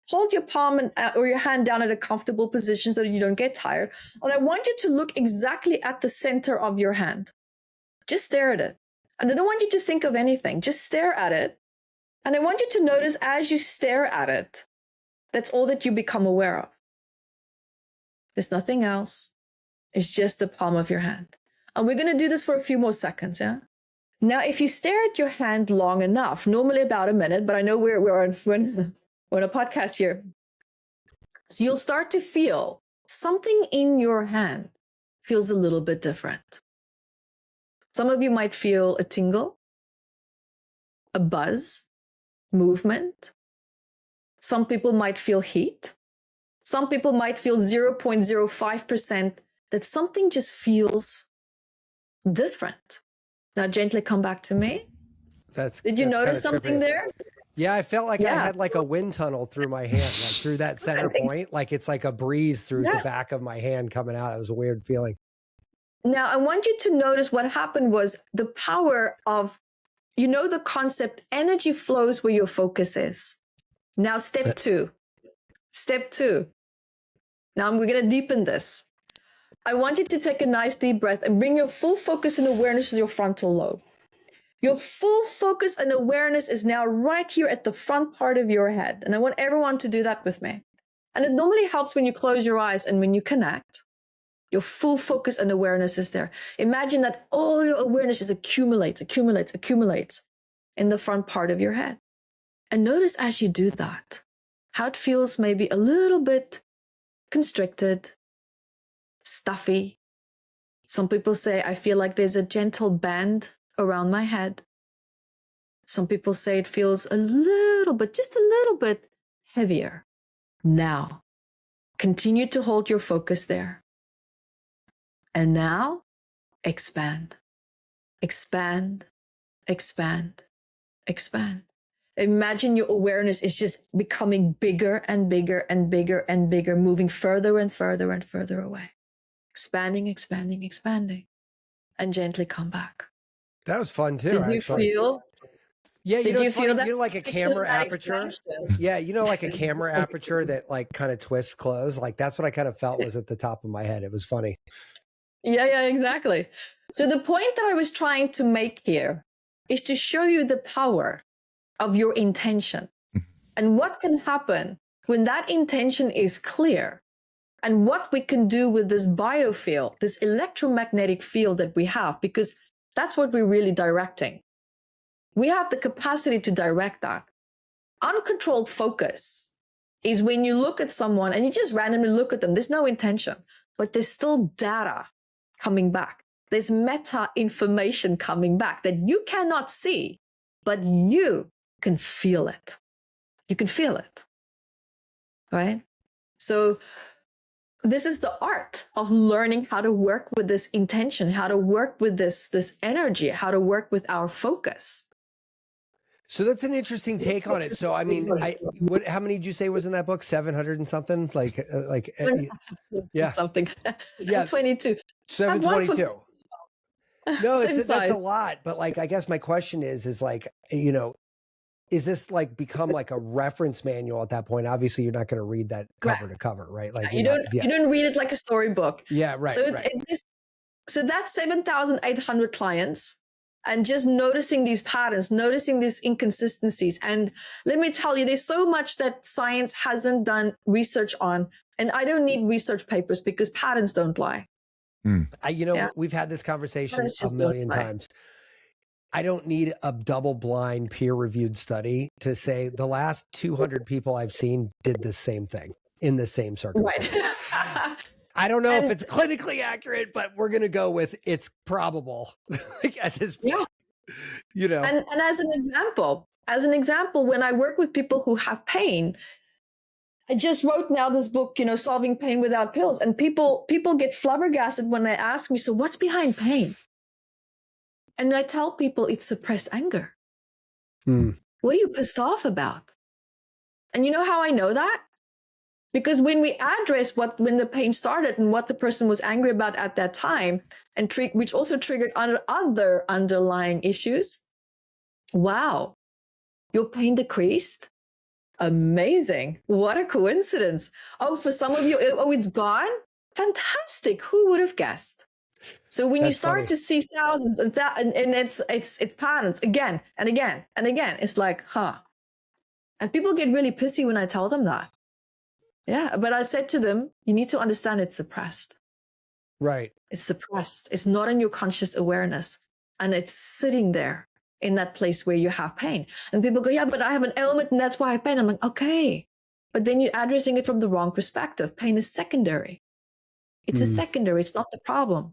hold your palm or your hand down at a comfortable position so that you don't get tired. And I want you to look exactly at the center of your hand. Just stare at it. And I don't want you to think of anything. Just stare at it. And I want you to notice as you stare at it, that's all that you become aware of. There's nothing else. It's just the palm of your hand. And we're going to do this for a few more seconds, yeah? Now, if you stare at your hand long enough, normally about a minute, but I know we're on a podcast here. So you'll start to feel something in your hand feels a little bit different. Some of you might feel a tingle, a buzz, movement. Some people might feel heat. Some people might feel 0.05% that something just feels different. Now, gently come back to me. Did you notice something there? Yeah, I felt like I had like a wind tunnel through my hand, like through that center point. Like it's like a breeze through the back of my hand coming out. It was a weird feeling. Now, I want you to notice what happened was the power of, the concept, energy flows where your focus is. Now, step two. Step two. Now we're going to deepen this. I want you to take a nice deep breath and bring your full focus and awareness to your frontal lobe. Your full focus and awareness is now right here at the front part of your head. And I want everyone to do that with me. And it normally helps when you close your eyes and when you connect. Your full focus and awareness is there. Imagine that all your awareness just accumulates in the front part of your head. And notice as you do that, how it feels maybe a little bit constricted, stuffy. Some people say, I feel like there's a gentle band around my head. Some people say it feels just a little bit heavier. Now, continue to hold your focus there. And now, expand, expand, expand, expand. Imagine your awareness is just becoming bigger and bigger and bigger and bigger, moving further and further and further away. Expanding, expanding, expanding. And gently come back. That was fun too. Did you feel? Yeah, Did you feel that? Like a camera aperture. Yeah, like a camera aperture that like kind of twists closed. Like that's what I kind of felt was at the top of my head. It was funny. Yeah, exactly. So the point that I was trying to make here is to show you the power of your intention. And what can happen when that intention is clear, and what we can do with this biofield, this electromagnetic field that we have, because that's what we're really directing. We have the capacity to direct that. Uncontrolled focus is when you look at someone and you just randomly look at them. There's no intention, but there's still data coming back. There's meta information coming back that you cannot see, but you can feel it. You can feel it, right? So this is the art of learning how to work with this intention, how to work with this energy, how to work with our focus. So that's an interesting take on it. So, I mean, how many did you say was in that book? 700 and something? Yeah. Something. Yeah. 22. 722. No, that's size. a lot. But like, I guess my question is like, you know, is this like become like a reference manual at that point? Obviously, you're not going to read that cover to cover, right? Like you don't read it like a storybook. Yeah, right. So right. So that's 7,800 clients, and just noticing these patterns, noticing these inconsistencies. And let me tell you, there's so much that science hasn't done research on, and I don't need research papers because patterns don't lie. We've had this conversation a million times. I don't need a double-blind, peer-reviewed study to say the last 200 people I've seen did the same thing in the same circumstances. Right. I don't know if it's clinically accurate, but we're going to go with it's probable like at this point. Yeah. You know. And as an example, when I work with people who have pain, I just wrote now this book, you know, Solving Pain Without Pills, and people get flabbergasted when they ask me, so what's behind pain? And I tell people it's suppressed anger. What are you pissed off about? And you know how I know that? Because when we address when the pain started and what the person was angry about at that time, and which also triggered other underlying issues, wow, your pain decreased? Amazing. What a coincidence. Oh, for some of you, it's gone? Fantastic. Who would have guessed? So when you start to see thousands and it's patterns again and again and again, it's like, huh. And people get really pissy when I tell them that. Yeah, but I said to them, you need to understand it's suppressed. Right. It's suppressed. It's not in your conscious awareness. And it's sitting there in that place where you have pain. And people go, yeah, but I have an ailment and that's why I have pain. I'm like, okay. But then you're addressing it from the wrong perspective. Pain is secondary. It's a secondary. It's not the problem.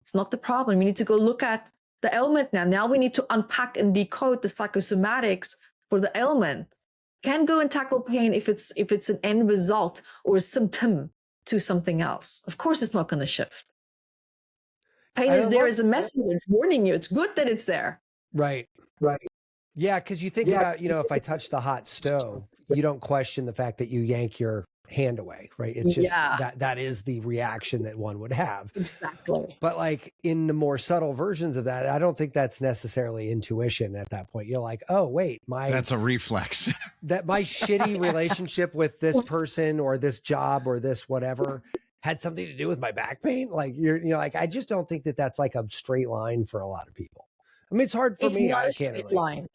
It's not the problem. We need to go look at the ailment now. Now we need to unpack and decode the psychosomatics for the ailment. Can't go and tackle pain if it's an end result or a symptom to something else. Of course, it's not going to shift. Pain is there as a message warning you. It's good that it's there. Right. Right. Yeah, because you think about, you know, if I touch the hot stove, you don't question the fact that you yank your hand away, right? It's just that is the reaction that one would have. Exactly. But like in the more subtle versions of that, I don't think that's necessarily intuition at that point. You're like, oh, wait, that's a reflex. That my shitty relationship with this person or this job or this whatever had something to do with my back pain. Like like, I just don't think that that's like a straight line for a lot of people. I mean, it's hard for me. It's not a straight line.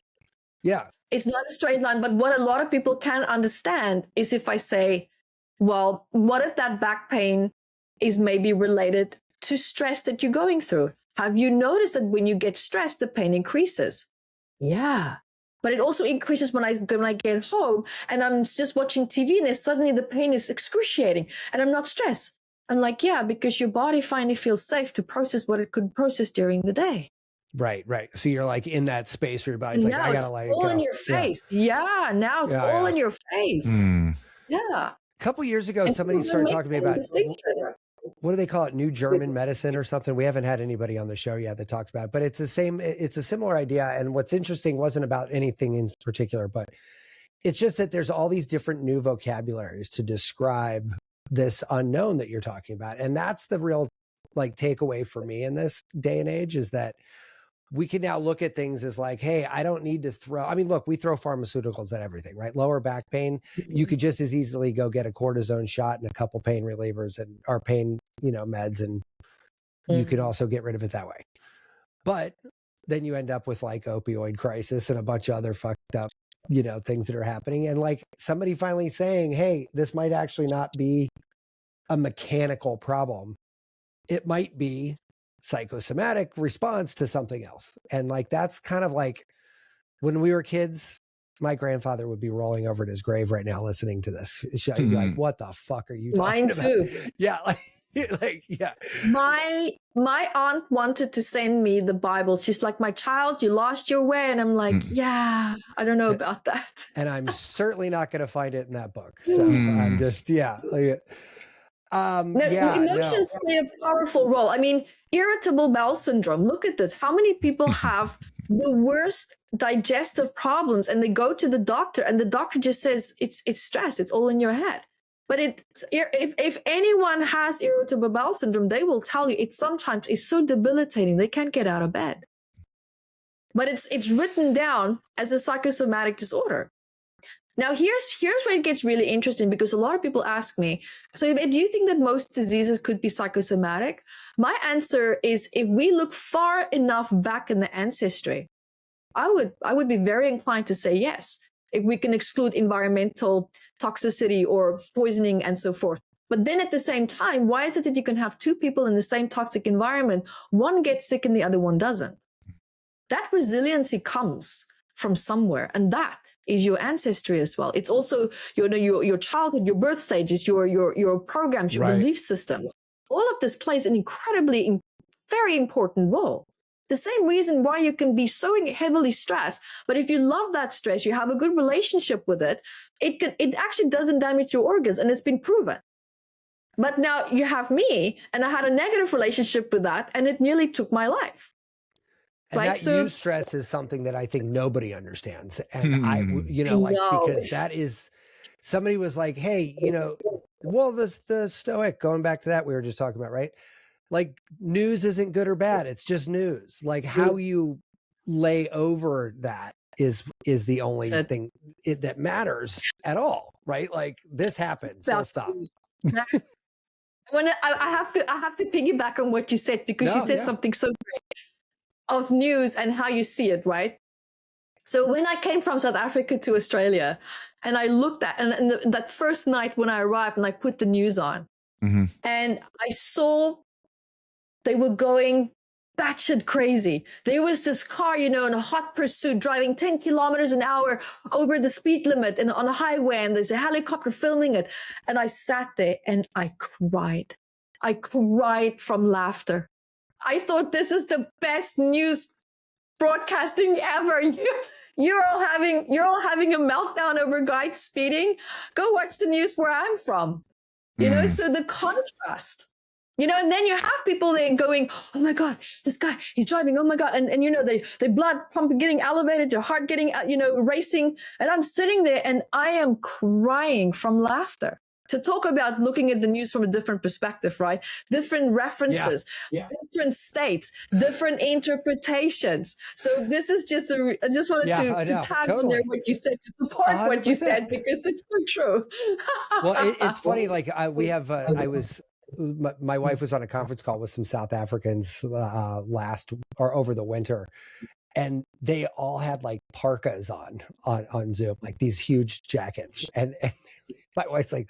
Yeah. It's not a straight line, but what a lot of people can understand is if I say, well, what if that back pain is maybe related to stress that you're going through? Have you noticed that when you get stressed, the pain increases? Yeah. But it also increases when I get home and I'm just watching TV and then suddenly the pain is excruciating and I'm not stressed. I'm like, yeah, because your body finally feels safe to process what it could process during the day. Right, right. So you're like in that space where your body's like, I gotta let it go. All in your face. Yeah, now it's all in your face. Yeah. A couple years ago, somebody started talking to me about, what do they call it? New German medicine or something. We haven't had anybody on the show yet that talked about it, but it's a similar idea. And what's interesting wasn't about anything in particular, but it's just that there's all these different new vocabularies to describe this unknown that you're talking about. And that's the real like takeaway for me in this day and age is that we can now look at things as like, hey, I don't need to look, we throw pharmaceuticals at everything, right? Lower back pain, you could just as easily go get a cortisone shot and a couple pain relievers and our pain, meds, and you could also get rid of it that way. But then you end up with like opioid crisis and a bunch of other fucked up things that are happening. And like somebody finally saying, hey, this might actually not be a mechanical problem. It might be psychosomatic response to something else. And like, that's kind of like when we were kids, my grandfather would be rolling over in his grave right now listening to this. He'd be like, what the fuck are you talking about? Mine too. Yeah. Yeah. My aunt wanted to send me the Bible. She's like, my child, you lost your way. And I'm like, yeah, I don't know about that. And I'm certainly not going to find it in that book. So I'm just, emotions play a powerful role. I mean, irritable bowel syndrome. Look at this. How many people have the worst digestive problems and they go to the doctor and the doctor just says it's stress. It's all in your head. But if anyone has irritable bowel syndrome, they will tell you it sometimes is so debilitating they can't get out of bed. But it's written down as a psychosomatic disorder. Now, here's where it gets really interesting, because a lot of people ask me, so do you think that most diseases could be psychosomatic? My answer is, if we look far enough back in the ancestry, I would be very inclined to say yes, if we can exclude environmental toxicity or poisoning and so forth. But then at the same time, why is it that you can have two people in the same toxic environment, one gets sick and the other one doesn't? That resiliency comes from somewhere, and that is your ancestry as well. It's also your childhood, your birth stages, your programs, your belief systems. All of this plays an incredibly, very important role. The same reason why you can be so heavily stressed, but if you love that stress, you have a good relationship with it, it actually doesn't damage your organs, and it's been proven. But now you have me, and I had a negative relationship with that, and it nearly took my life. And that eustress is something that I think nobody understands. And because that is, somebody was like, hey, the Stoic, going back to that we were just talking about, right? Like, news isn't good or bad. It's just news. Like, how you lay over that is the only thing that matters at all, right? Like, this happened, full stop. I have to piggyback on what you said, because you said something so great of news and how you see it, right? So when I came from South Africa to Australia, and I looked at, and that first night when I arrived and I put the news on, and I saw they were going batshit crazy. There was this car, in a hot pursuit, driving 10 kilometers an hour over the speed limit and on a highway, and there's a helicopter filming it. And I sat there and I cried. I cried from laughter. I thought, this is the best news broadcasting ever. You're all having a meltdown over guys speeding. Go watch the news where I'm from. So the contrast. And then you have people there going, oh my God, this guy, he's driving, oh my God. And they blood pumping, getting elevated, your heart getting, racing. And I'm sitting there and I am crying from laughter. To talk about looking at the news from a different perspective, right? Different references, different states, different interpretations. So this is just I just wanted to tag in there what you said, to support 100%. What you said, because it's so true. Well, it's funny. Like my wife was on a conference call with some South Africans over the winter, and they all had like parkas on Zoom, like these huge jackets. And my wife's like,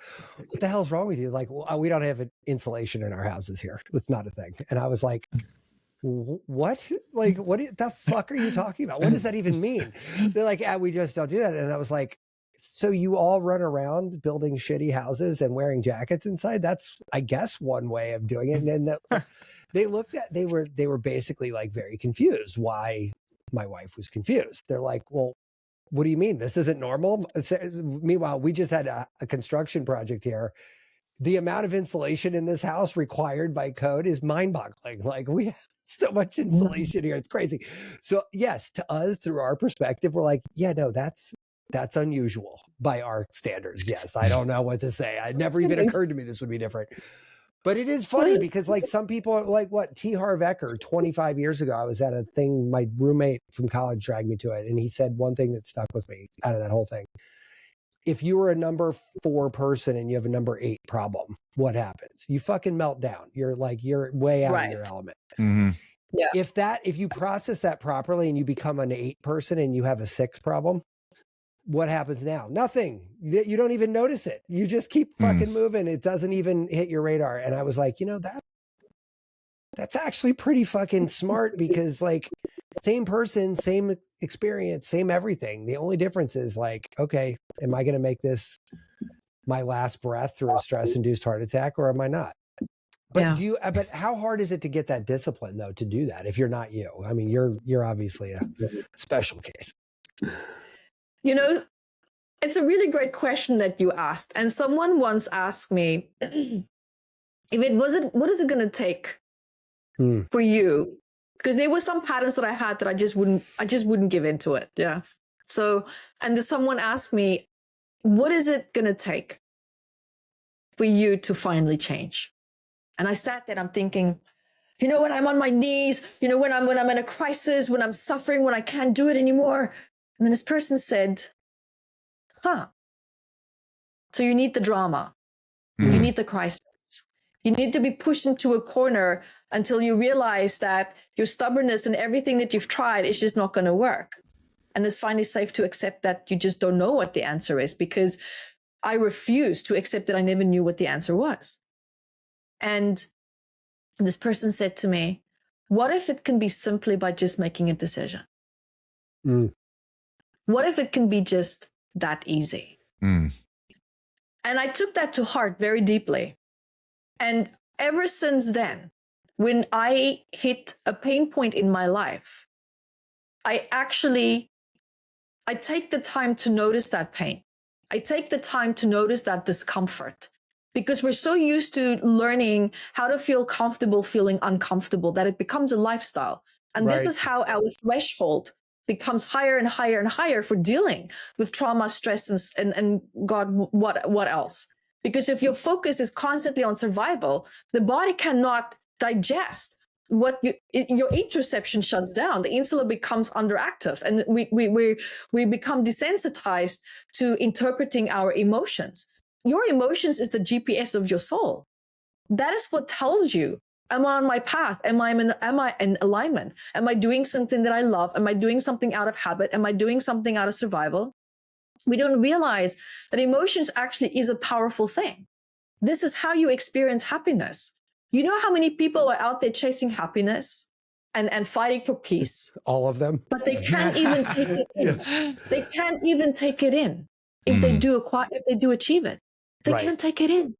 what the hell's wrong with you? Like, well, we don't have insulation in our houses here. It's not a thing. And I was like, what? Like, what the fuck are you talking about? What does that even mean? They're like, we just don't do that. And I was like, so you all run around building shitty houses and wearing jackets inside? That's, I guess, one way of doing it. And then they were basically like very confused why my wife was confused. They're like, well, what do you mean? This isn't normal? Meanwhile, we just had a construction project here. The amount of insulation in this house required by code is mind-boggling. Like, we have so much insulation here. It's crazy. So yes, to us, through our perspective, we're like, yeah, no, that's unusual by our standards. Yes. I don't know what to say. It never even occurred to me this would be different. But it is funny because, like, some people are like, T. Harv Eker, 25 years ago, I was at a thing, my roommate from college dragged me to it, and he said one thing that stuck with me out of that whole thing. If you were a number 4 person and you have a number 8 problem, what happens? You fucking melt down. You're way out of your element. Mm-hmm. Yeah. If you process that properly and you become an 8 person and you have a 6 problem, what happens now? Nothing. You don't even notice it. You just keep fucking moving. It doesn't even hit your radar. And I was like, that's actually pretty fucking smart, because like same person, same experience, same everything. The only difference is like, okay, am I going to make this my last breath through a stress-induced heart attack, or am I not? But but how hard is it to get that discipline though, to do that if you're not you? I mean, you're obviously a special case. It's a really great question that you asked. And someone once asked me, what is it going to take for you? Because there were some patterns that I had that I just wouldn't give into it. Yeah. So, and then someone asked me, what is it going to take for you to finally change? And I sat there and I'm thinking, when I'm on my knees, when I'm in a crisis, when I'm suffering, when I can't do it anymore. And then this person said, so you need the drama. You need the crisis. You need to be pushed into a corner until you realize that your stubbornness and everything that you've tried is just not going to work. And it's finally safe to accept that you just don't know what the answer is, because I refuse to accept that I never knew what the answer was. And this person said to me, what if it can be simply by just making a decision? What if it can be just that easy? And I took that to heart very deeply. And ever since then, when I hit a pain point in my life, I take the time to notice that pain. I take the time to notice that discomfort, because we're so used to learning how to feel comfortable feeling uncomfortable that it becomes a lifestyle. And this is how our threshold becomes higher and higher and higher for dealing with trauma, stress, and God, what else? Because if your focus is constantly on survival, the body cannot digest your interoception shuts down. The insula becomes underactive, and we become desensitized to interpreting our emotions. Your emotions is the GPS of your soul. That is what tells you, am I on my path? Am I in alignment? Am I doing something that I love? Am I doing something out of habit? Am I doing something out of survival? We don't realize that emotions actually is a powerful thing. This is how you experience happiness. You know how many people are out there chasing happiness and fighting for peace? All of them. But they can't even take it in. They can't even take it in if they do achieve it. They can't take it in.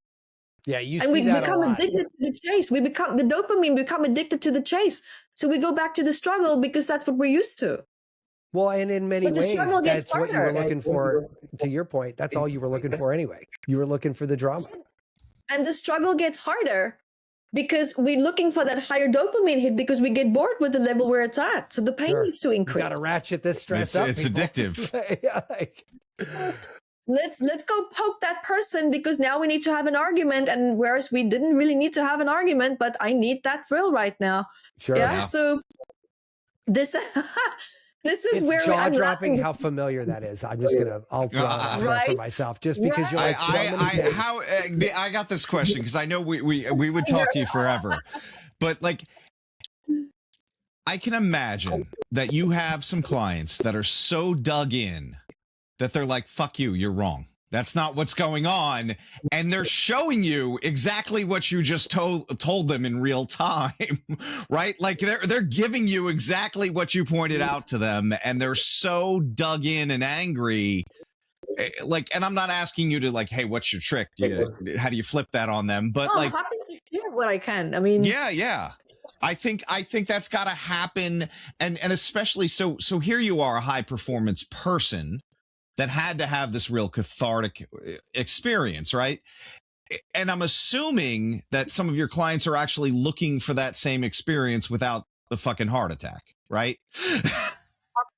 Yeah, you and see we that become a lot. addicted to the chase. The dopamine become addicted to the chase. So we go back to the struggle because that's what we're used to. Well, and in many ways, that's what you were looking for. To your point, that's all you were looking for anyway. You were looking for the drama. And the struggle gets harder because we're looking for that higher dopamine hit because we get bored with the level where it's at. So the pain needs to increase. You got to ratchet this stress up. It's addictive. Let's go poke that person because now we need to have an argument. And whereas we didn't really need to have an argument, but I need that thrill right now. Sure. Yeah. So this is where jaw dropping how familiar that is. I'll throw it out there for myself just because you're like I got this question because I know we would talk to you forever, but like I can imagine that you have some clients that are so dug in that they're like, fuck you, you're wrong. That's not what's going on. And they're showing you exactly what you just told them in real time, right? Like they're giving you exactly what you pointed out to them. And they're so dug in and angry. Like, and I'm not asking you to like, hey, what's your trick? How do you flip that on them? But like, I'm happy to share what I can. I mean, yeah. I think that's got to happen. And especially so here you are, a high performance person that had to have this real cathartic experience, right? And I'm assuming that some of your clients are actually looking for that same experience without the fucking heart attack, right?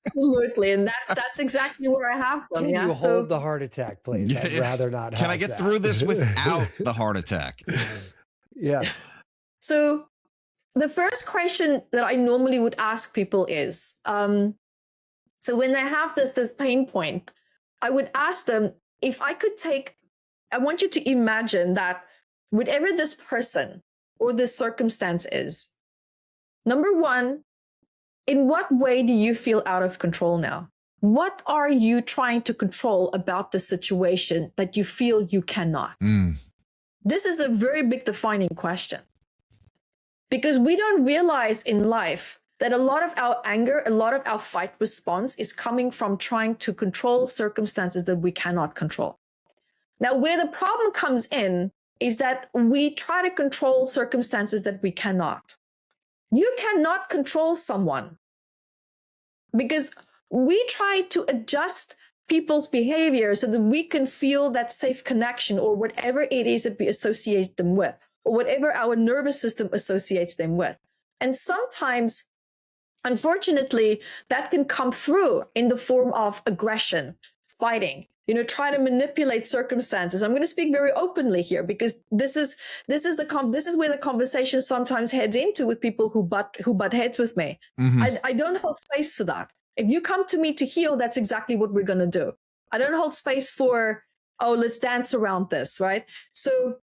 Absolutely. And that's exactly where I have them. Can you hold the heart attack, please? I'd rather not have Can I get through this without the heart attack? Yeah. So the first question that I normally would ask people is, so when they have this pain point, I would ask them, if I could I want you to imagine that whatever this person or this circumstance is, number one, in what way do you feel out of control now? What are you trying to control about the situation that you feel you cannot? This is a very big defining question, because we don't realize in life that a lot of our anger, a lot of our fight response is coming from trying to control circumstances that we cannot control. Now, where the problem comes in is that we try to control circumstances that we cannot. You cannot control someone, because we try to adjust people's behavior so that we can feel that safe connection, or whatever it is that we associate them with, or whatever our nervous system associates them with. And sometimes, unfortunately, that can come through in the form of aggression, fighting, try to manipulate circumstances. I'm going to speak very openly here, because this is where the conversation sometimes heads into with people who butt heads with me. I don't hold space for that. If you come to me to heal, that's exactly what we're going to do. I don't hold space for, oh, let's dance around this, right? So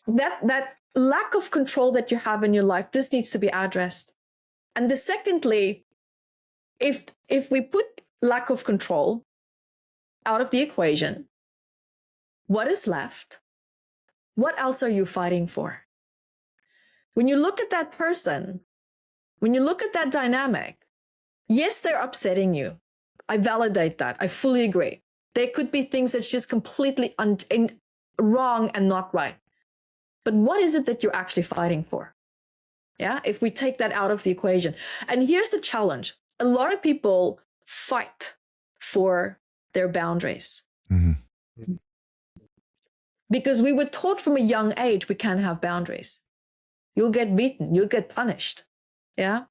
that lack of control that you have in your life, this needs to be addressed. And secondly, if we put lack of control out of the equation, what is left? What else are you fighting for? When you look at that person, when you look at that dynamic, yes, they're upsetting you. I validate that. I fully agree. There could be things that's just completely wrong and not right. But what is it that you're actually fighting for? Yeah, if we take that out of the equation. And here's the challenge. A lot of people fight for their boundaries. Because we were taught from a young age we can't have boundaries. You'll get beaten. You'll get punished. Yeah.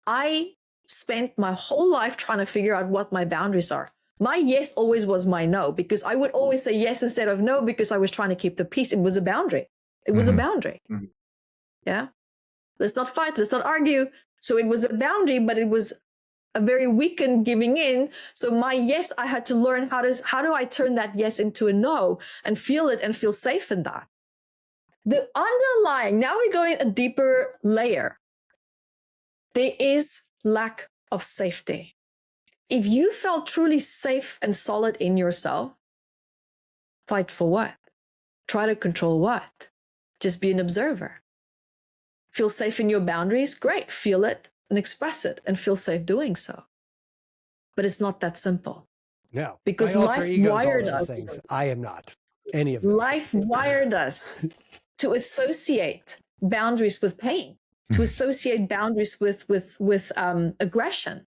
I spent my whole life trying to figure out what my boundaries are. My yes always was my no, because I would always say yes instead of no, because I was trying to keep the peace. It was a boundary. It was a boundary. Yeah. Let's not fight. Let's not argue. So it was a boundary, but it was a very weakened giving in. So my yes, I had to learn how do I turn that yes into a no and feel it and feel safe in that. The underlying, now we're going a deeper layer. There is lack of safety. If you felt truly safe and solid in yourself, fight for what? Try to control what? Just be an observer. Feel safe in your boundaries? Great. Feel it and express it and feel safe doing so. But it's not that simple. No. Because life wired us. I am not any of those. Life wired us to associate boundaries with pain, to associate boundaries with aggression.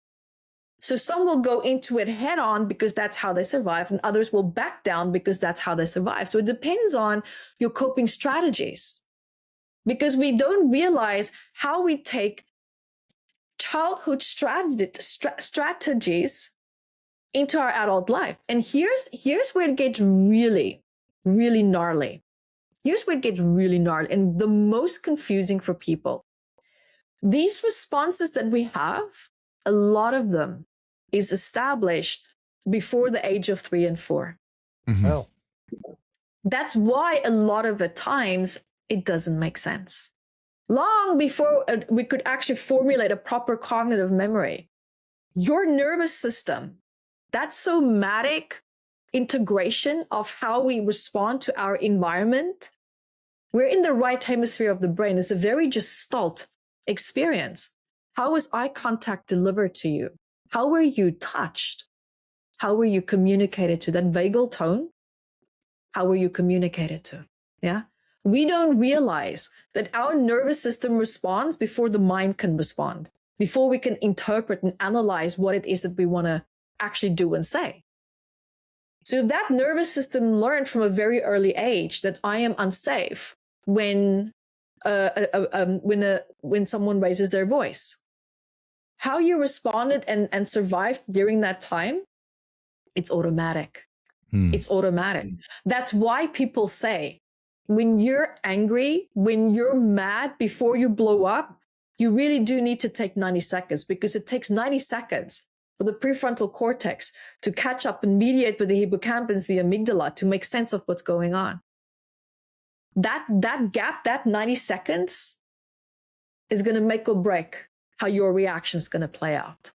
So some will go into it head on because that's how they survive, and others will back down because that's how they survive. So it depends on your coping strategies, because we don't realize how we take childhood strategies into our adult life. And here's where it gets really, really gnarly. Here's where it gets really gnarly and the most confusing for people. These responses that we have, a lot of them is established before the age of 3 and 4. Oh. That's why a lot of the times it doesn't make sense. Long before we could actually formulate a proper cognitive memory, your nervous system, that somatic integration of how we respond to our environment, we're in the right hemisphere of the brain. It's a very gestalt experience. How was eye contact delivered to you? How were you touched? How were you communicated to? That vagal tone, how were you communicated to? Yeah. We don't realize that our nervous system responds before the mind can respond, before we can interpret and analyze what it is that we want to actually do and say. So if that nervous system learned from a very early age that I am unsafe when someone raises their voice, how you responded and survived during that time, it's automatic. It's automatic. That's why people say, when you're angry, when you're mad, before you blow up, you really do need to take 90 seconds, because it takes 90 seconds for the prefrontal cortex to catch up and mediate with the hippocampus, the amygdala, to make sense of what's going on. That gap, that 90 seconds is going to make or break how your reaction is going to play out.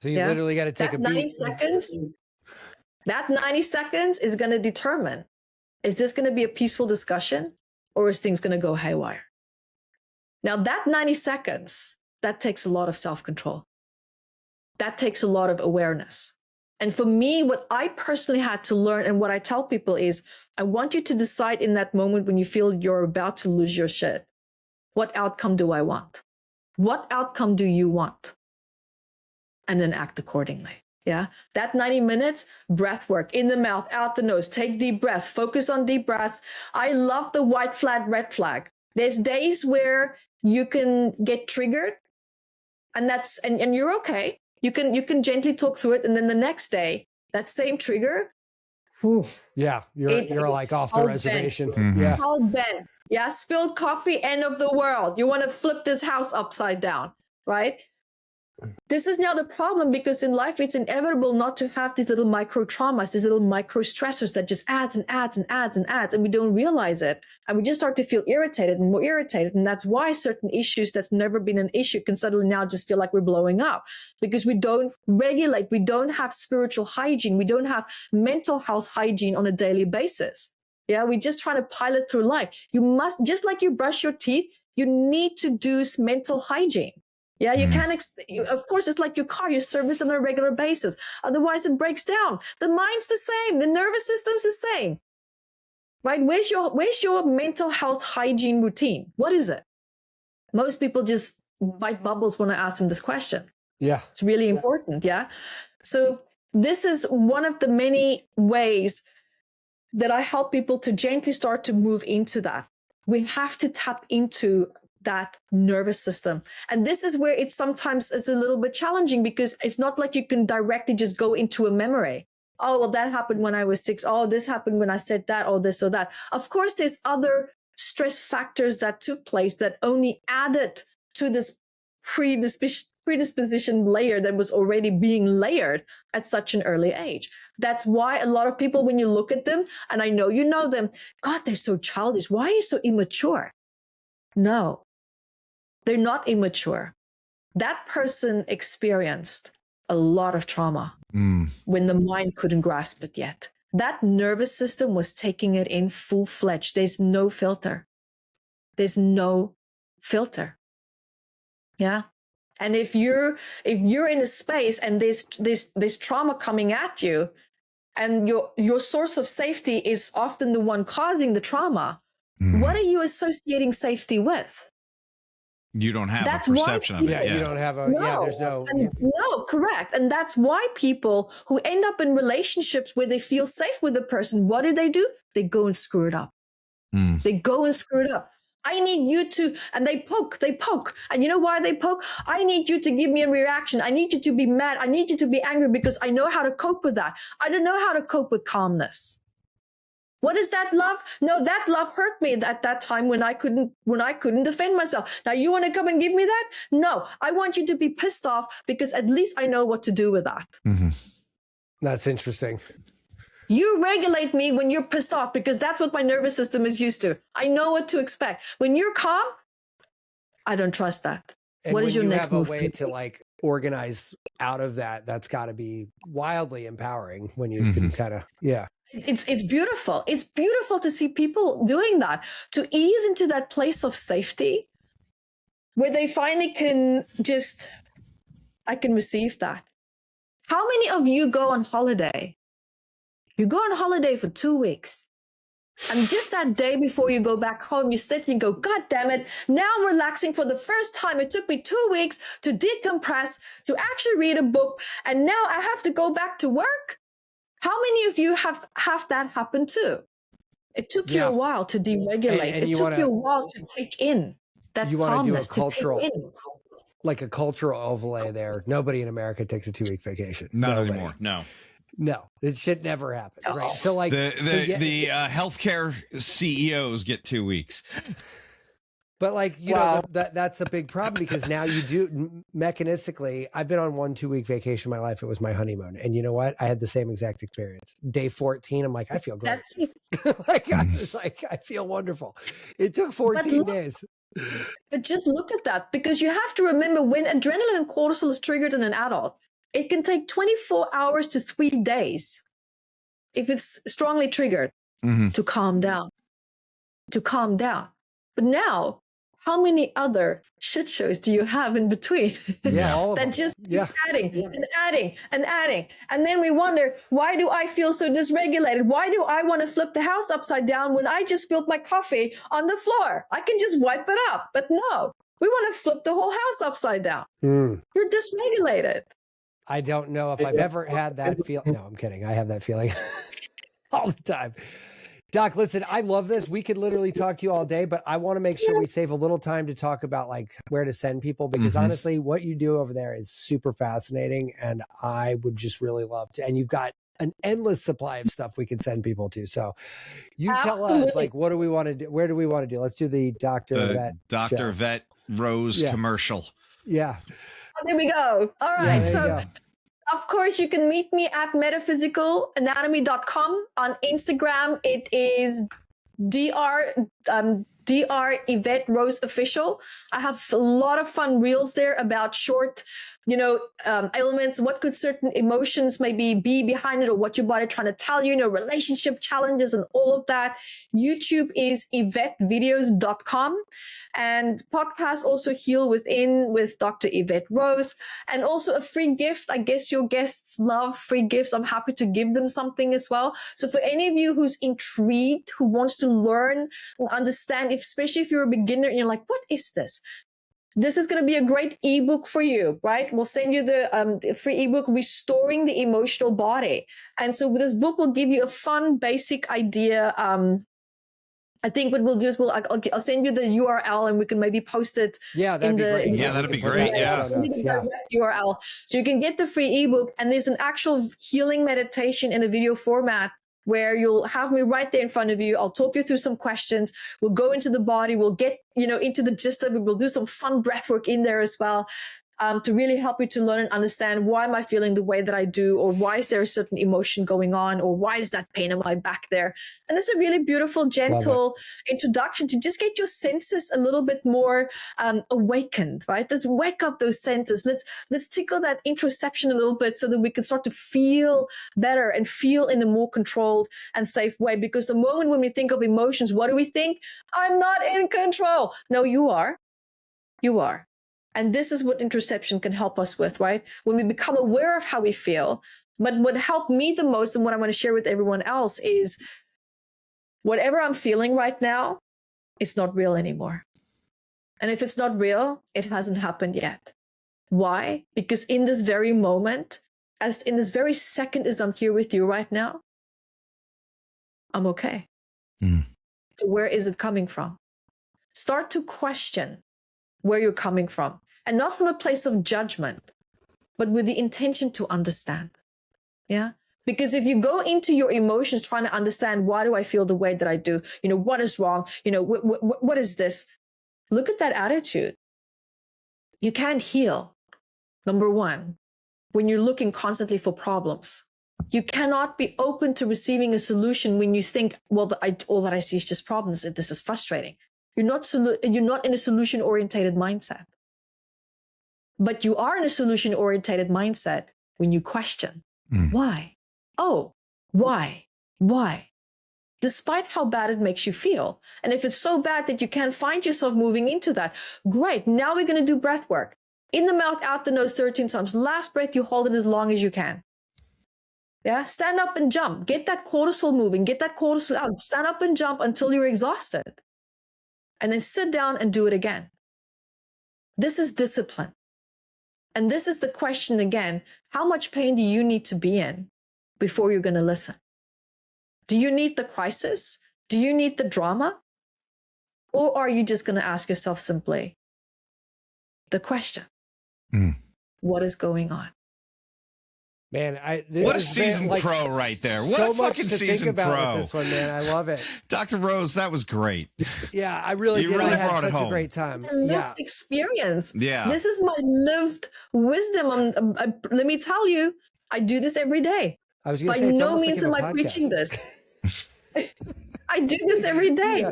So you literally got to take that a 90 beat. seconds. That 90 seconds is going to determine, is this going to be a peaceful discussion or is things going to go haywire? Now that 90 seconds, that takes a lot of self-control. That takes a lot of awareness. And for me, what I personally had to learn and what I tell people is, I want you to decide in that moment when you feel you're about to lose your shit, what outcome do I want? What outcome do you want? And then act accordingly. Yeah. That 90 minutes, breath work in the mouth, out the nose, take deep breaths, focus on deep breaths. I love the white flag, red flag. There's days where you can get triggered and and you're okay. You can gently talk through it. And then the next day, that same trigger. Whew, yeah. You're like off the reservation. Mm-hmm. Yeah. Hell bent. Yeah. Spilled coffee, end of the world. You want to flip this house upside down, right? This is now the problem, because in life, it's inevitable not to have these little micro traumas, these little micro stressors that just adds and adds and adds and adds. And we don't realize it. And we just start to feel irritated and more irritated. And that's why certain issues that's never been an issue can suddenly now just feel like we're blowing up, because we don't regulate. We don't have spiritual hygiene. We don't have mental health hygiene on a daily basis. Yeah. We just try to pilot through life. You must, just like you brush your teeth, you need to do mental hygiene. Yeah, you can't, of course, it's like your car, you service on a regular basis. Otherwise it breaks down. The mind's the same. The nervous system's the same, right? Where's your mental health hygiene routine? What is it? Most people just bite bubbles when I ask them this question. Yeah. It's really important. Yeah. So this is one of the many ways that I help people to gently start to move into that. We have to tap into that nervous system. And this is where it sometimes is a little bit challenging, because it's not like you can directly just go into a memory. Oh, well, that happened when I was 6. Oh, this happened when I said that, or this or that. Of course, there's other stress factors that took place that only added to this predisposition layer that was already being layered at such an early age. That's why a lot of people, when you look at them, and I know you know them, God, they're so childish. Why are you so immature? No. They're not immature. That person experienced a lot of trauma when the mind couldn't grasp it yet. That nervous system was taking it in full-fledged. There's no filter. There's no filter. Yeah. And if you're in a space and there's trauma coming at you, and your source of safety is often the one causing the trauma, what are you associating safety with? You don't have a perception of it. Yeah, you don't have a, there's no. No, correct. And that's why people who end up in relationships where they feel safe with a person, what do? They go and screw it up. They go and screw it up. I need you to, and they poke. And you know why they poke? I need you to give me a reaction. I need you to be mad. I need you to be angry, because I know how to cope with that. I don't know how to cope with calmness. What is that love? No, that love hurt me at that time when I couldn't defend myself. Now you want to come and give me that? No, I want you to be pissed off, because at least I know what to do with that. That's interesting. You regulate me when you're pissed off, because that's what my nervous system is used to. I know what to expect. When you're calm, I don't trust that. And what is your next move? When you have a way to like organize out of that, that's got to be wildly empowering when you can kind of, It's beautiful. It's beautiful to see people doing that, to ease into that place of safety where they finally can just, I can receive that. How many of you go on holiday? You go on holiday for 2 weeks. And just that day before you go back home, you sit and you go, God damn it. Now I'm relaxing for the first time. It took me 2 weeks to decompress, to actually read a book. And now I have to go back to work. How many of you have that happen too? It took you a while to deregulate. And it took you a while to take in that calmness, to take in. Like a cultural overlay there. Nobody in America takes a 2-week vacation. Not anymore. No, it should never happen. Right. So like the healthcare CEOs get 2 weeks. But like, you know, that's a big problem, because now you do mechanistically, I've been on 1 2-week vacation in my life. It was my honeymoon. And you know what? I had the same exact experience. Day 14, I'm like, I feel great. Like, I was like, I feel wonderful. It took 14 days. But just look at that, because you have to remember, when adrenaline and cortisol is triggered in an adult, It can take 24 hours to 3 days if it's strongly triggered to calm down. But now, how many other shit shows do you have in between? Yeah, all of that them. just keep adding and adding and adding. And then we wonder, why do I feel so dysregulated? Why do I want to flip the house upside down when I just spilled my coffee on the floor? I can just wipe it up. But no, we want to flip the whole house upside down. You're dysregulated. I don't know if I've ever had that feel. No, I'm kidding. I have that feeling all the time. Doc, listen, I love this. We could literally talk to you all day, but I want to make sure we save a little time to talk about like where to send people, because honestly, what you do over there is super fascinating, and I would just really love to. And you've got an endless supply of stuff we can send people to. So you tell us, like, what do we want to do? Where do we want to do? Let's do the Dr. Evette Dr. Evette Rose commercial. Yeah. Oh, there we go. All right. So of course, you can meet me at metaphysicalanatomy.com. On Instagram, it is Dr. Evette Rose Official. I have a lot of fun reels there about short, ailments, what could certain emotions maybe be behind it, or what your body trying to tell you, relationship challenges and all of that. YouTube is evettevideos.com. And podcast also Heal Within with Dr. Evette Rose. And also a free gift. I guess your guests love free gifts. I'm happy to give them something as well. So for any of you who's intrigued, who wants to learn and understand, especially if you're a beginner and you're like, what is this? This is going to be a great ebook for you, right? We'll send you the free ebook, Restoring the Emotional Body. And so this book will give you a fun, basic idea. I think what we'll do is I'll send you the URL and we can maybe post it. Yeah, that'd be great. Yeah, that'd be great. Yeah. URL. So you can get the free ebook, and there's an actual healing meditation in a video format where you'll have me right there in front of you. I'll talk you through some questions. We'll go into the body. We'll get, into the gist of it. We'll do some fun breath work in there as well. To really help you to learn and understand, why am I feeling the way that I do, or why is there a certain emotion going on, or why is that pain in my back there? And it's a really beautiful, gentle introduction to just get your senses a little bit more awakened, right? Let's wake up those senses. Let's tickle that interoception a little bit so that we can start to feel better and feel in a more controlled and safe way. Because the moment when we think of emotions, what do we think? I'm not in control. No, you are. You are. And this is what interoception can help us with, right? When we become aware of how we feel. But what helped me the most, and what I want to share with everyone else, is whatever I'm feeling right now, it's not real anymore. And if it's not real, it hasn't happened yet. Why? Because in this very moment, as in this very second as I'm here with you right now, I'm okay. So where is it coming from? Start to question where you're coming from, and not from a place of judgment, but with the intention to understand. Yeah. Because if you go into your emotions trying to understand, why do I feel the way that I do? What is wrong? What is this? Look at that attitude. You can't heal. Number one, when you're looking constantly for problems. You cannot be open to receiving a solution when you think, well, all that I see is just problems, and this is frustrating. You're not in a solution-orientated mindset. But you are in a solution-orientated mindset when you question. Why? Oh, why? Why? Despite how bad it makes you feel. And if it's so bad that you can't find yourself moving into that, great. Now we're going to do breath work. In the mouth, out the nose 13 times. Last breath, you hold it as long as you can. Yeah, stand up and jump. Get that cortisol moving. Get that cortisol out. Stand up and jump until you're exhausted. And then sit down and do it again. This is discipline. And this is the question again, how much pain do you need to be in before you're going to listen? Do you need the crisis? Do you need the drama? Or are you just going to ask yourself simply the question, what is going on? Man, what a seasoned pro right there. What so a fucking seasoned pro. With this one, man. I love it. Dr. Rose, that was great. Yeah, I really did. Really I had such a great time. Lived experience. Yeah. This is my lived wisdom. Let me tell you, I do this every day. I was going to say, by no means am I preaching this. I do this every day.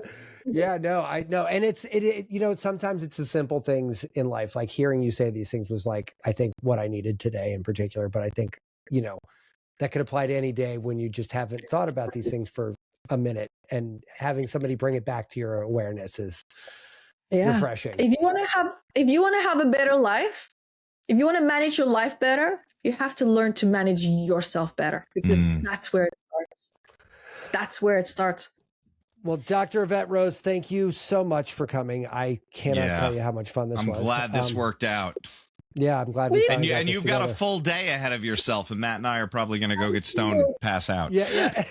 Yeah, no, I know. And sometimes it's the simple things in life, like hearing you say these things was like, I think what I needed today in particular, but I think, that could apply to any day when you just haven't thought about these things for a minute, and having somebody bring it back to your awareness is refreshing. If you want to have a better life, if you want to manage your life better, you have to learn to manage yourself better, because that's where it starts. That's where it starts. Well, Dr. Evette Rose, thank you so much for coming. I cannot tell you how much fun this was. I'm glad this worked out. Yeah, I'm glad we finally got this you've together. got a full day ahead of yourself, and Matt and I are probably going to go get stoned and pass out. Yeah.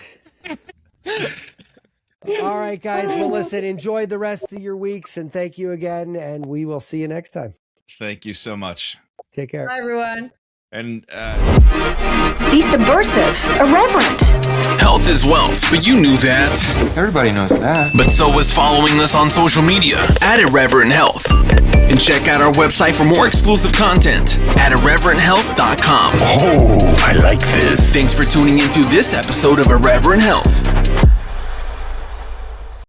All right, guys. Well, listen, enjoy the rest of your weeks, and thank you again, and we will see you next time. Thank you so much. Take care. Bye, everyone. And be subversive, irreverent. Health is wealth, but you knew that. Everybody knows that. But so is following us on social media at Irreverent Health. And check out our website for more exclusive content at irreverenthealth.com. Oh, I like this. Thanks for tuning into this episode of Irreverent Health.